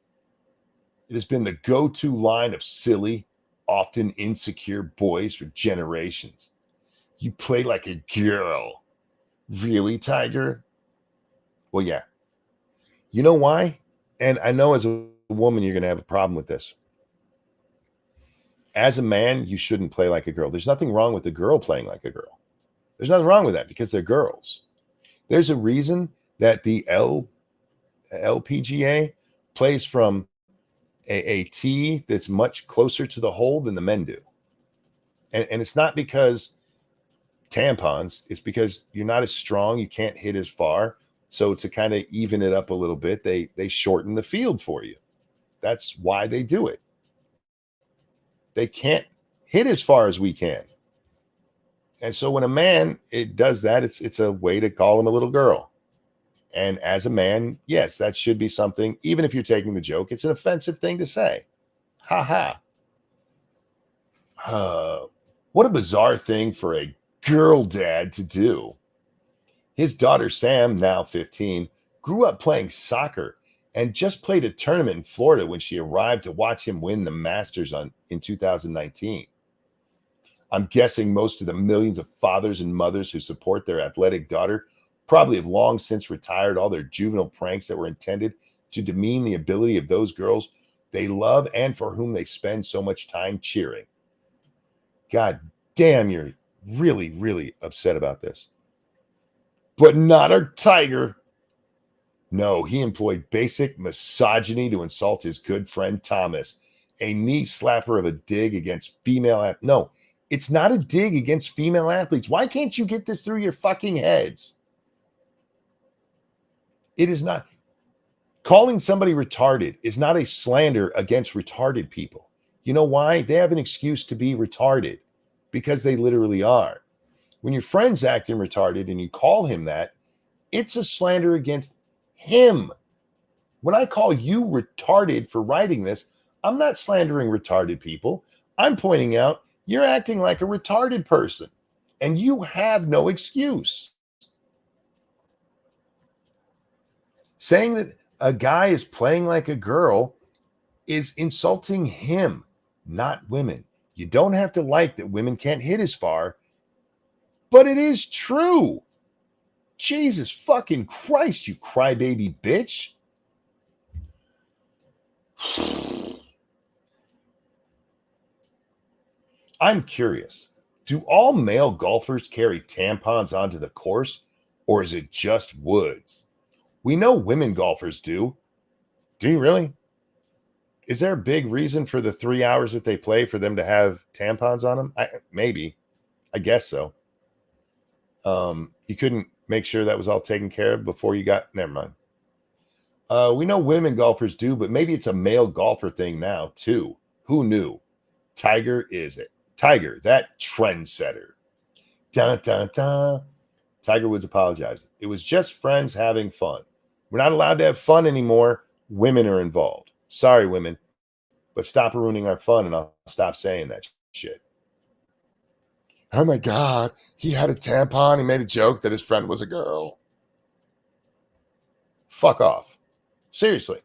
A: It has been the go-to line of silly, often insecure boys for generations. You play like a girl. Really, Tiger? Well, yeah. You know why? And I know as a woman, you're going to have a problem with this. As a man, you shouldn't play like a girl. There's nothing wrong with a girl playing like a girl. There's nothing wrong with that because they're girls. There's a reason that the LPGA plays from a tee that's much closer to the hole than the men do. And it's not because tampons, it's because you're not as strong, you can't hit as far. So to kind of even it up a little bit, they shorten the field for you. That's why they do it. They can't hit as far as we can. And so when a man it does that, it's a way to call him a little girl. And as a man, yes, that should be something, even if you're taking the joke, it's an offensive thing to say. Ha ha. What a bizarre thing for a girl dad to do. His daughter, Sam, now 15, grew up playing soccer and just played a tournament in Florida when she arrived to watch him win the Masters in 2019. I'm guessing most of the millions of fathers and mothers who support their athletic daughter probably have long since retired all their juvenile pranks that were intended to demean the ability of those girls they love and for whom they spend so much time cheering. God damn, you're really, really upset about this. But not our Tiger. No, he employed basic misogyny to insult his good friend Thomas, a knee slapper of a dig against female. No, it's not a dig against female athletes. Why can't you get this through your fucking heads? It is not. Calling somebody retarded is not a slander against retarded people. You know why? They have an excuse to be retarded because they literally are. When your friend's acting retarded and you call him that, it's a slander against him. When I call you retarded for writing this, I'm not slandering retarded people. I'm pointing out you're acting like a retarded person and you have no excuse. Saying that a guy is playing like a girl is insulting him, not women. You don't have to like that women can't hit as far, but it is true. Jesus fucking Christ, you crybaby bitch. I'm curious. Do all male golfers carry tampons onto the course, or is it just Woods? We know women golfers do. Do you really? Is there a big reason for the 3 hours that they play for them to have tampons on them? Maybe. I guess so. You couldn't make sure that was all taken care of before you got. Never mind. We know women golfers do, but maybe it's a male golfer thing now too. Who knew? Tiger is it? Tiger, that trendsetter. Dun dun dun. Tiger Woods apologized. It was just friends having fun. We're not allowed to have fun anymore. Women are involved. Sorry, women, but stop ruining our fun, and I'll stop saying that shit. Oh my God, he had a tampon. He made a joke that his friend was a girl. Fuck off. Seriously.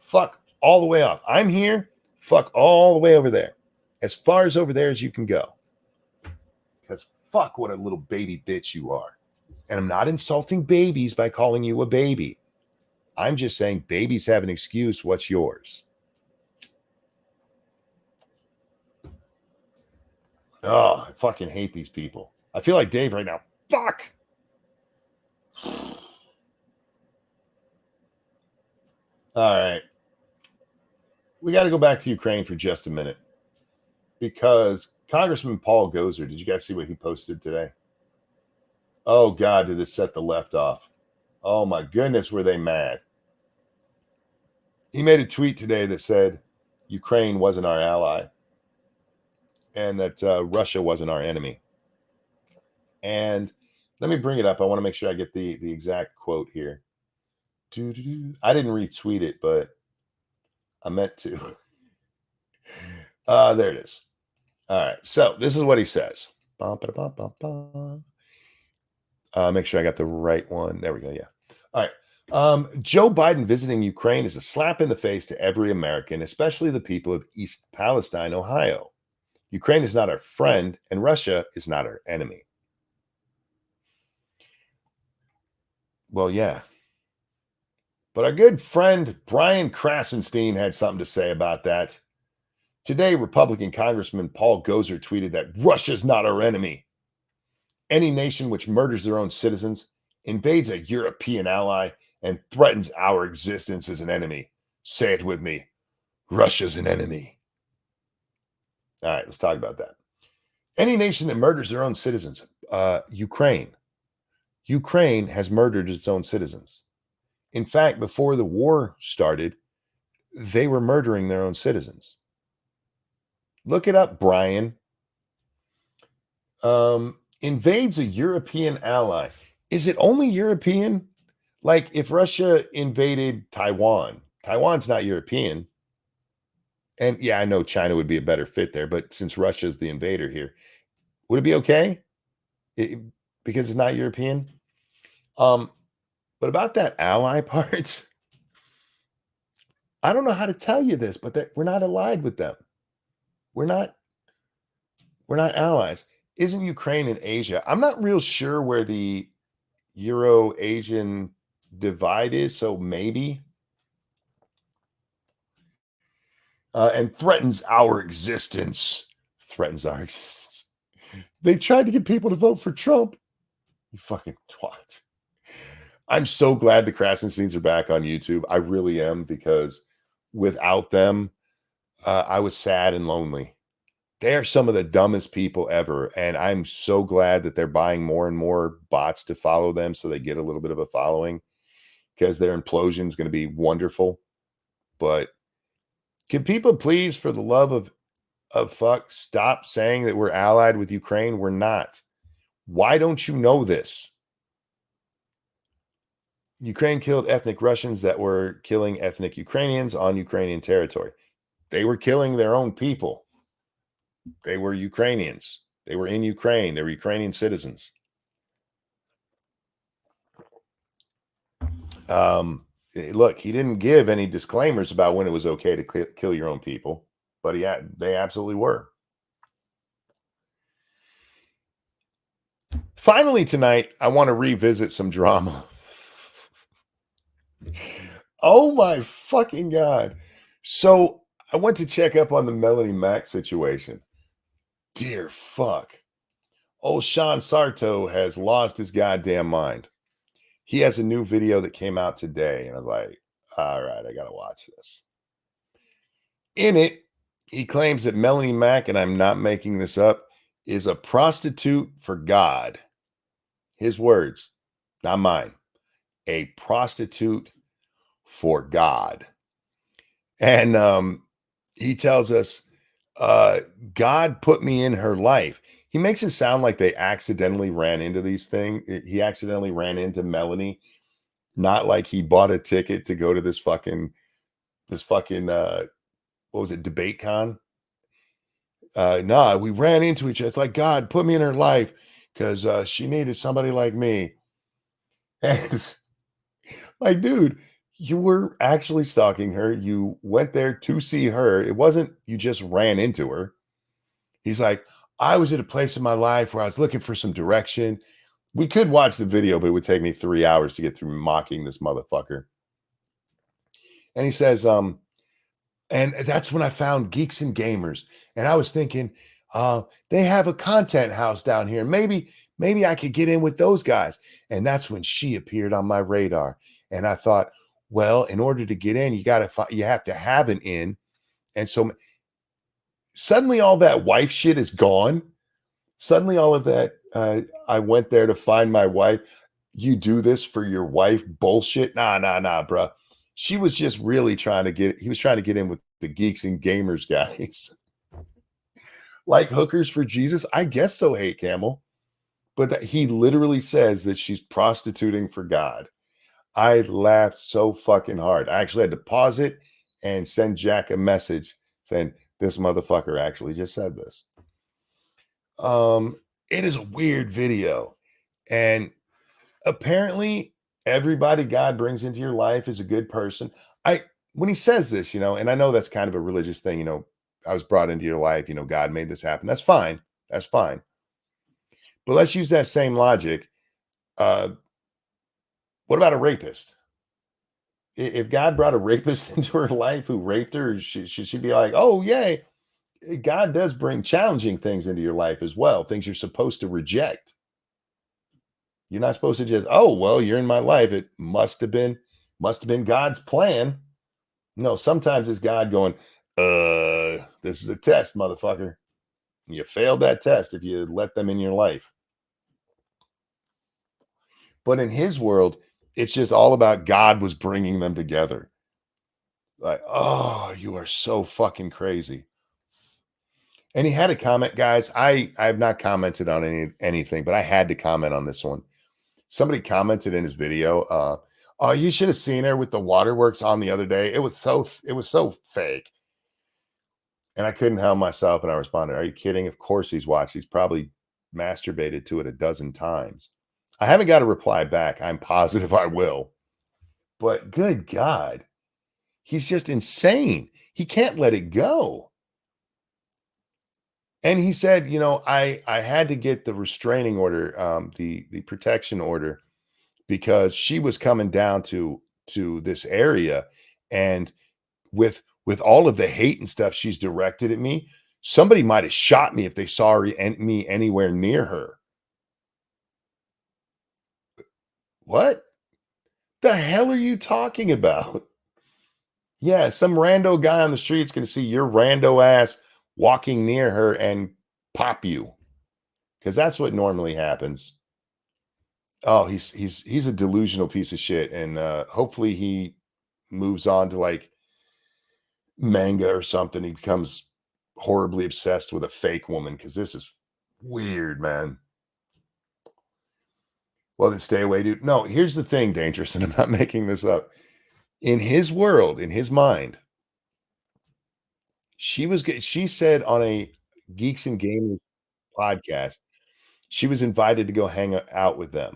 A: Fuck all the way off. I'm here. Fuck all the way over there. As far as over there as you can go. Because fuck what a little baby bitch you are. And I'm not insulting babies by calling you a baby. I'm just saying babies have an excuse. What's yours? Oh, I fucking hate these people. I feel like Dave right now. Fuck. All right. we got to go back to Ukraine for just a minute, because Congressman Paul Gozer, did you guys see what he posted today? Oh God, did this set the left off? Oh my goodness, were they mad? He made a tweet today that said Ukraine wasn't our ally and that Russia wasn't our enemy. And let me bring it up. I want to make sure I get the exact quote here. I didn't retweet it, but I meant to. There it is. All right. So this is what he says. Make sure I got the right one. There we go. Yeah. All right. Joe Biden visiting Ukraine is a slap in the face to every American, especially the people of East Palestine, Ohio. Ukraine is not our friend, and Russia is not our enemy. Well, yeah. But our good friend Brian Krasenstein had something to say about that. Today, Republican Congressman Paul Gozer tweeted that Russia's not our enemy. Any nation which murders their own citizens, invades a European ally, and threatens our existence as an enemy. Say it with me. Russia's an enemy. All right, let's talk about that. Any nation that murders their own citizens, Ukraine. Ukraine has murdered its own citizens. In fact, before the war started, they were murdering their own citizens. Look it up, Brian. Invades a European ally. Is it only European? Like if Russia invaded Taiwan, Taiwan's not European. And yeah, I know China would be a better fit there, but since Russia's the invader here, would it be okay? Because it's not European? But about that ally part, I don't know how to tell you this, but we're not allied with them. We're not allies. Isn't Ukraine in Asia? I'm not real sure where the Euro-Asian divide is, so maybe. And threatens our existence. Threatens our existence. They tried to get people to vote for Trump. You fucking twat. I'm so glad the Krasensteins are back on YouTube. I really am, because without them, I was sad and lonely. They are some of the dumbest people ever. And I'm so glad that they're buying more and more bots to follow them so they get a little bit of a following, because their implosion is going to be wonderful. But can people please, for the love of fuck, stop saying that we're allied with Ukraine? We're not. Why don't you know this? Ukraine killed ethnic Russians that were killing ethnic Ukrainians on Ukrainian territory. They were killing their own people. They were Ukrainians. They were in Ukraine. They were Ukrainian citizens. Look, he didn't give any disclaimers about when it was okay to kill your own people, but they absolutely were. Finally, tonight, I want to revisit some drama. Oh my fucking God. So I went to check up on the Melanie Mack situation. Dear fuck. Old Sean Sarto has lost his goddamn mind. He has a new video that came out today, and I was like, all right, I got to watch this. In it, he claims that Melanie Mack, and I'm not making this up, is a prostitute for God. His words, not mine. A prostitute for God. And he tells us, God put me in her life. He makes it sound like they accidentally ran into these things. He accidentally ran into Melanie, not like he bought a ticket to go to this fucking what was it, debate con? Nah, we ran into each other. It's like God put me in her life because she needed somebody like me. And like, dude, you were actually stalking her. You went there to see her. It wasn't you just ran into her. He's like, I was at a place in my life where I was looking for some direction. We could watch the video, but it would take me 3 hours to get through mocking this motherfucker. And he says, and that's when I found Geeks and Gamers. And I was thinking, they have a content house down here. Maybe I could get in with those guys. And that's when she appeared on my radar. And I thought, well, in order to get in, you have to have an in. And so suddenly all that wife shit is gone. Suddenly all of that, I went there to find my wife. You do this for your wife bullshit. Nah, bro. She was just really he was trying to get in with the geeks and gamers guys. Like hookers for Jesus? I guess so, Hate Camel. But that he literally says that she's prostituting for God. I laughed so fucking hard. I actually had to pause it and send Jack a message saying, this motherfucker actually just said this. It is a weird video. And apparently everybody God brings into your life is a good person. When he says this, you know, and I know that's kind of a religious thing, you know, I was brought into your life, you know, God made this happen. That's fine. That's fine. But let's use that same logic. What about a rapist? If God brought a rapist into her life who raped her, should she be like, oh, yay? God does bring challenging things into your life as well, things you're supposed to reject. You're not supposed to just, oh, well, you're in my life. It must have been God's plan. No, sometimes it's God going, this is a test, motherfucker. You failed that test if you let them in your life. But in his world, it's just all about God was bringing them together. Like, oh, you are so fucking crazy. And he had a comment, guys. I have not commented on anything, but I had to comment on this one. Somebody commented in his video, oh, you should have seen her with the waterworks on the other day. It was so fake. And I couldn't help myself, and I responded, are you kidding? Of course he's watched. He's probably masturbated to it a dozen times. I haven't got a reply back. I'm positive I will. But good God, he's just insane. He can't let it go. And he said, you know, I had to get the restraining order, the protection order, because she was coming down to this area, and with all of the hate and stuff she's directed at me, somebody might have shot me if they saw me anywhere near her. What the hell are you talking about? Yeah, some rando guy on the street's going to see your rando ass walking near her and pop you, because that's what normally happens. Oh, he's a delusional piece of shit, and hopefully he moves on to like manga or something. He becomes horribly obsessed with a fake woman, because this is weird, man. Well, then stay away, dude. No, here's the thing, Dangerous, and I'm not making this up. In his world, in his mind, she said on a Geeks and Gamers podcast, she was invited to go hang out with them.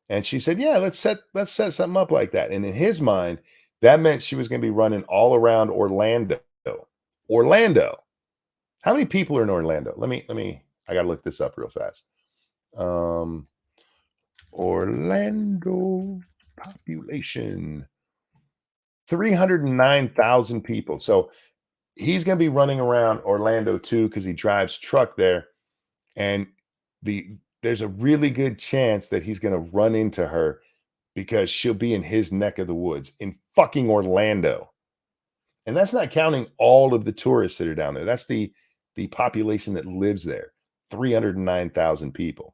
A: And she said, yeah, let's set something up like that. And in his mind, that meant she was going to be running all around Orlando. How many people are in Orlando? Let me, I got to look this up real fast. Orlando population, 309,000 people. So he's going to be running around Orlando too, because he drives truck there. And there's a really good chance that he's going to run into her, because she'll be in his neck of the woods in fucking Orlando. And that's not counting all of the tourists that are down there. That's the population that lives there. 309,000 people.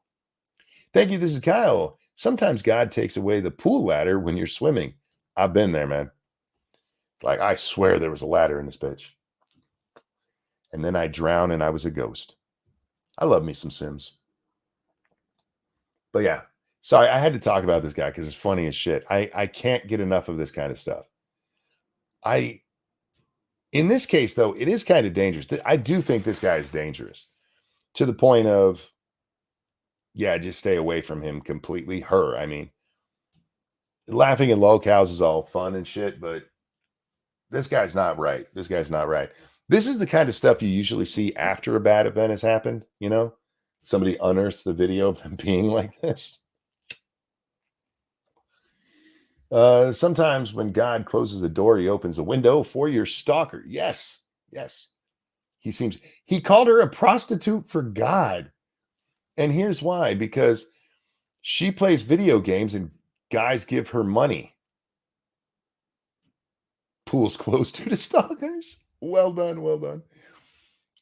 A: Thank you. This is Kyle. Sometimes God takes away the pool ladder when you're swimming. I've been there, man. Like, I swear there was a ladder in this bitch. And then I drowned and I was a ghost. I love me some Sims. But yeah, sorry, I had to talk about this guy because it's funny as shit. I can't get enough of this kind of stuff. In this case, though, it is kind of dangerous. I do think this guy is dangerous to the point of, yeah, just stay away from him completely. Her, I mean, laughing at locals is all fun and shit, but this guy's not right. This guy's not right. This is the kind of stuff you usually see after a bad event has happened, you know? Somebody unearths the video of them being like this. Sometimes when God closes a door, he opens a window for your stalker. Yes, yes. He called her a prostitute for God. And here's why, because she plays video games and guys give her money. Pools closed due to stalkers. Well done, well done.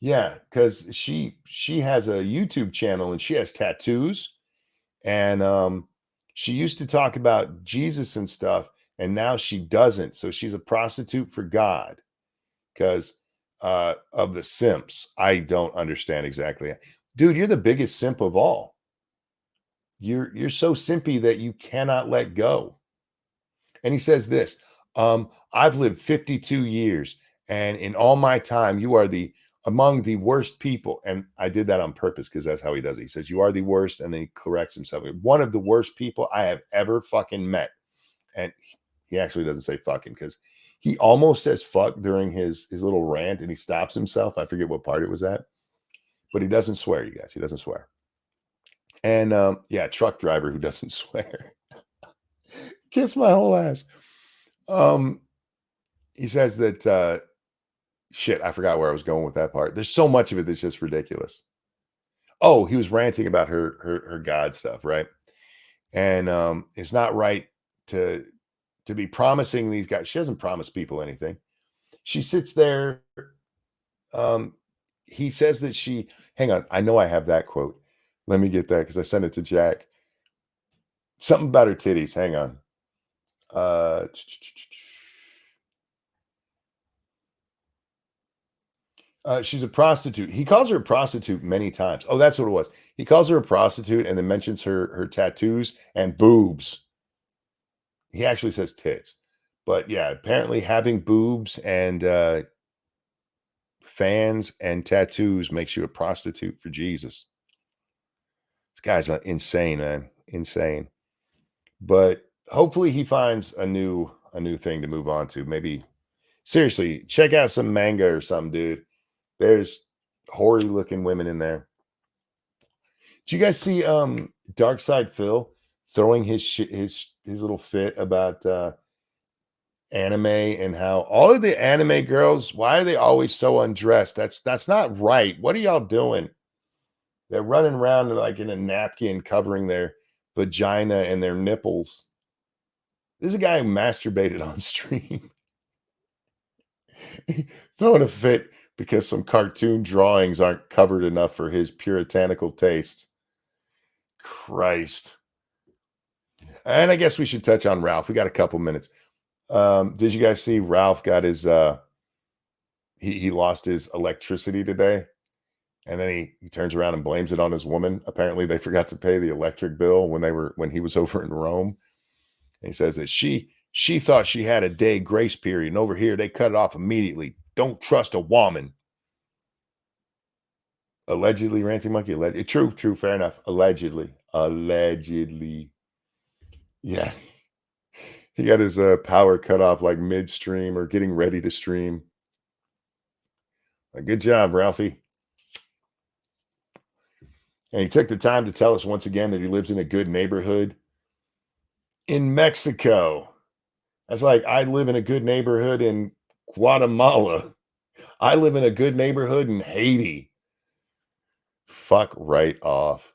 A: Yeah, because she has a YouTube channel and she has tattoos, and she used to talk about Jesus and stuff, and now she doesn't. So she's a prostitute for God because of the simps. I don't understand exactly. Dude, you're the biggest simp of all. You're so simpy that you cannot let go. And he says this, I've lived 52 years, and in all my time, you are among the worst people. And I did that on purpose because that's how he does it. He says, you are the worst, and then he corrects himself. One of the worst people I have ever fucking met. And he actually doesn't say fucking because he almost says fuck during his little rant, and he stops himself. I forget what part it was at, but he doesn't swear, you guys. He doesn't swear. And yeah, truck driver who doesn't swear. Kiss my whole ass. He says that shit, I forgot where I was going with that part. There's so much of it that's just ridiculous. Oh, he was ranting about her God stuff, right? And it's not right to be promising these guys. She doesn't promise people anything. She sits there. He says that hang on, I know I have that quote. Let me get that because I sent it to Jack. Something about her titties. Hang on. She's a prostitute. He calls her a prostitute many times. Oh, that's what it was. He calls her a prostitute and then mentions her tattoos and boobs. He actually says tits. But yeah, apparently having boobs and fans and tattoos makes you a prostitute for Jesus. This guy's insane, man. Insane. But hopefully he finds a new thing to move on to. Maybe seriously, check out some manga or something, dude. There's hoary looking women in there. Did you guys see Dark Side Phil throwing his little fit about anime and how all of the anime girls, why are they always so undressed? That's not right. What are y'all doing? They're running around like in a napkin covering their vagina and their nipples. This is a guy who masturbated on stream. Throwing a fit because some cartoon drawings aren't covered enough for his puritanical taste. Christ. And I guess we should touch on Ralph. We got a couple minutes. Did you guys see Ralph got his he lost his electricity today? And then he turns around and blames it on his woman. Apparently they forgot to pay the electric bill when he was over in Rome. And he says that she thought she had a day grace period, and over here they cut it off immediately. Don't trust a woman. Allegedly, Ranting Monkey. True, fair enough. Allegedly. Yeah. He got his power cut off like midstream or getting ready to stream. Good job, Ralphie. And he took the time to tell us once again that he lives in a good neighborhood in Mexico. That's like, I live in a good neighborhood in Guatemala. I live in a good neighborhood in Haiti. Fuck right off.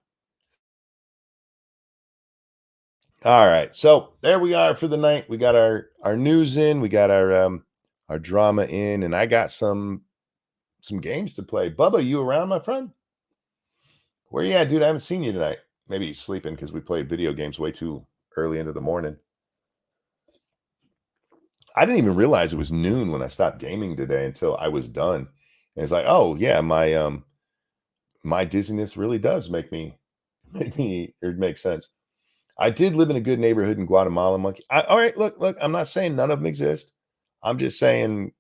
A: All right. So there we are for the night. We got our news in. We got our drama in. And I got some games to play. Bubba, you around, my friend? Where you at, dude? I haven't seen you tonight. Maybe he's sleeping because we played video games way too early into the morning. I didn't even realize it was noon when I stopped gaming today until I was done. And it's like, oh yeah, my dizziness really does make sense. I did live in a good neighborhood in Guatemala, Monkey. All right, look, I'm not saying none of them exist. I'm just saying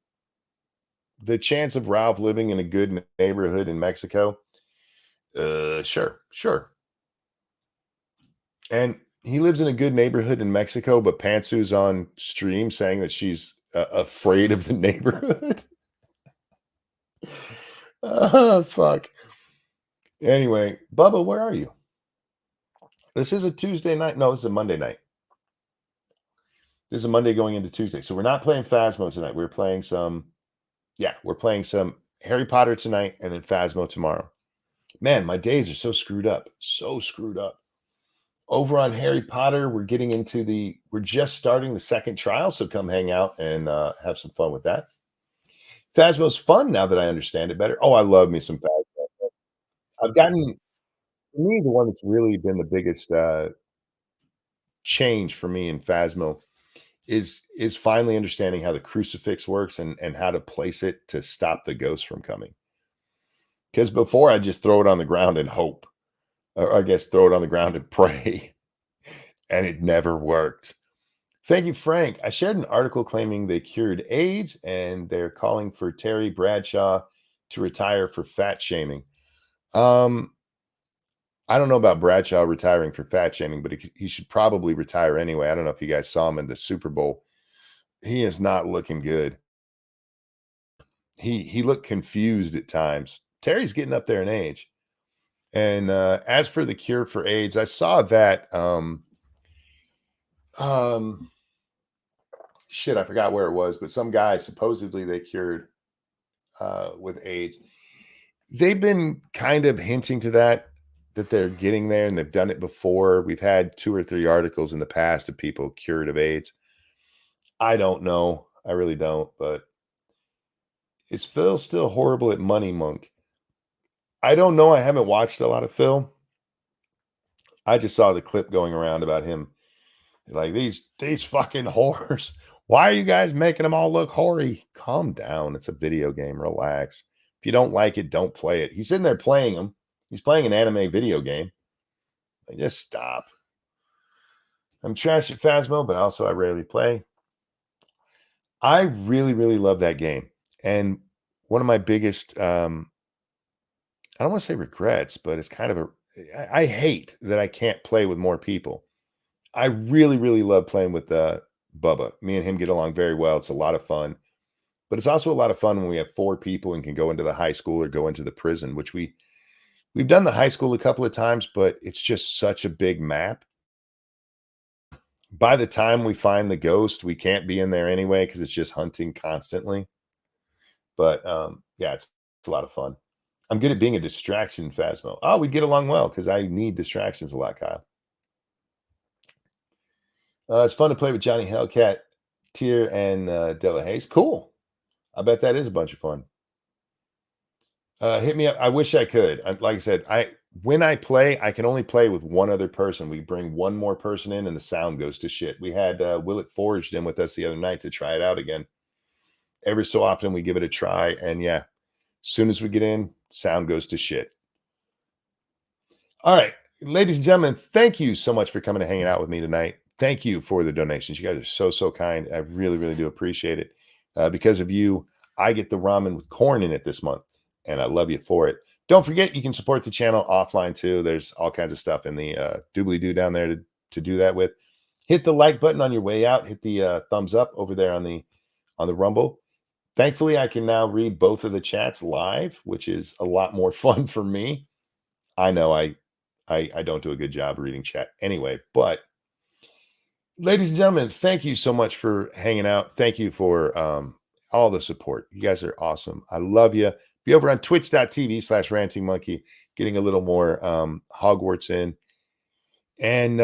A: the chance of Ralph living in a good neighborhood in Mexico, sure. And he lives in a good neighborhood in Mexico, but Pantsu's on stream saying that she's afraid of the neighborhood. Oh, fuck. Anyway, Bubba, where are you? This is a Tuesday night. No, this is a Monday night. This is a Monday going into Tuesday. So we're not playing Phasmo tonight. We're playing some Harry Potter tonight and then Phasmo tomorrow. Man, my days are so screwed up. Over on Harry Potter, we're just starting the second trial. So come hang out and have some fun with that. Phasmo's fun now that I understand it better. Oh, I love me some Phasmo. I've gotten, for me, the one that's really been the biggest change for me in Phasmo is finally understanding how the crucifix works and how to place it to stop the ghost from coming. Because before I just throw it on the ground and hope, or I guess throw it on the ground and pray, and it never worked. Thank you, Frank. I shared an article claiming they cured AIDS, and they're calling for Terry Bradshaw to retire for fat shaming. I don't know about Bradshaw retiring for fat shaming, but he should probably retire anyway. I don't know if you guys saw him in the Super Bowl. He is not looking good. He looked confused at times. Terry's getting up there in age. And as for the cure for AIDS, I saw that shit, I forgot where it was, but some guy supposedly they cured with AIDS. They've been kind of hinting to that they're getting there, and they've done it before. We've had 2 or 3 articles in the past of people cured of AIDS. I don't know. I really don't, but is Phil still horrible at Money Monk? I don't know. I haven't watched a lot of Phil. I just saw the clip going around about him. Like, these fucking whores. Why are you guys making them all look hoary? Calm down. It's a video game. Relax. If you don't like it, don't play it. He's sitting there playing them. He's playing an anime video game. Like, just stop. I'm trash at Phasmo, but also I rarely play. I really, really love that game. And one of my biggest, I don't want to say regrets, but it's kind of I hate that I can't play with more people. I really, really love playing with Bubba. Me and him get along very well. It's a lot of fun. But it's also a lot of fun when we have 4 people and can go into the high school or go into the prison, which we've done the high school a couple of times, but it's just such a big map. By the time we find the ghost, we can't be in there anyway because it's just hunting constantly. But yeah, it's a lot of fun. I'm good at being a distraction, Phasmo. Oh, we get along well because I need distractions a lot, Kyle. It's fun to play with Johnny Hellcat, Tier, and Della Hayes. Cool. I bet that is a bunch of fun. Hit me up. I wish I could. Like I said, when I play, I can only play with one other person. We bring one more person in and the sound goes to shit. We had Willett Forged in with us the other night to try it out again. Every so often we give it a try. And yeah, as soon as we get in, sound goes to shit. All right, ladies and gentlemen, thank you so much for coming and hanging out with me tonight. Thank you for the donations. You guys are so, so kind. I really, really do appreciate it. Because of you, I get the ramen with corn in it this month. And I love you for it. Don't forget, you can support the channel offline too. There's all kinds of stuff in the doobly-doo down there to do that with. Hit the like button on your way out. Hit the thumbs up over there on the Rumble. Thankfully, I can now read both of the chats live, which is a lot more fun for me. I know I don't do a good job reading chat anyway, but ladies and gentlemen, thank you so much for hanging out. Thank you for all the support. You guys are awesome. I love you. Be over on twitch.tv/rantingmonkey, getting a little more Hogwarts in. And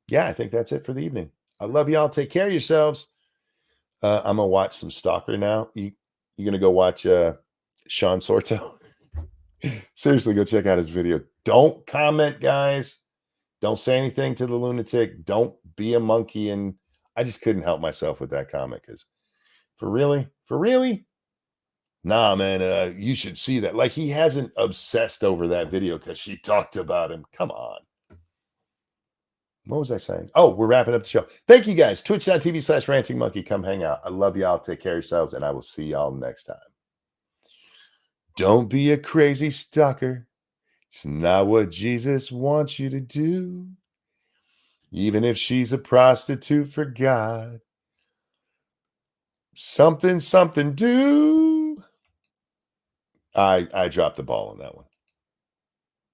A: yeah, I think that's it for the evening. I love y'all. Take care of yourselves. I'm gonna watch some Stalker now. You gonna go watch Sean Sorto? Seriously, go check out his video. Don't comment, guys. Don't say anything to the lunatic. Don't be a monkey. And I just couldn't help myself with that comment because for really? Nah, man, you should see that. Like, he hasn't obsessed over that video because she talked about him. Come on. What was I saying? Oh, we're wrapping up the show. Thank you, guys. Twitch.tv/rantingmonkey. Come hang out. I love y'all. Take care of yourselves, and I will see y'all next time. Don't be a crazy stalker. It's not what Jesus wants you to do. Even if she's a prostitute for God. Something do. I dropped the ball on that one.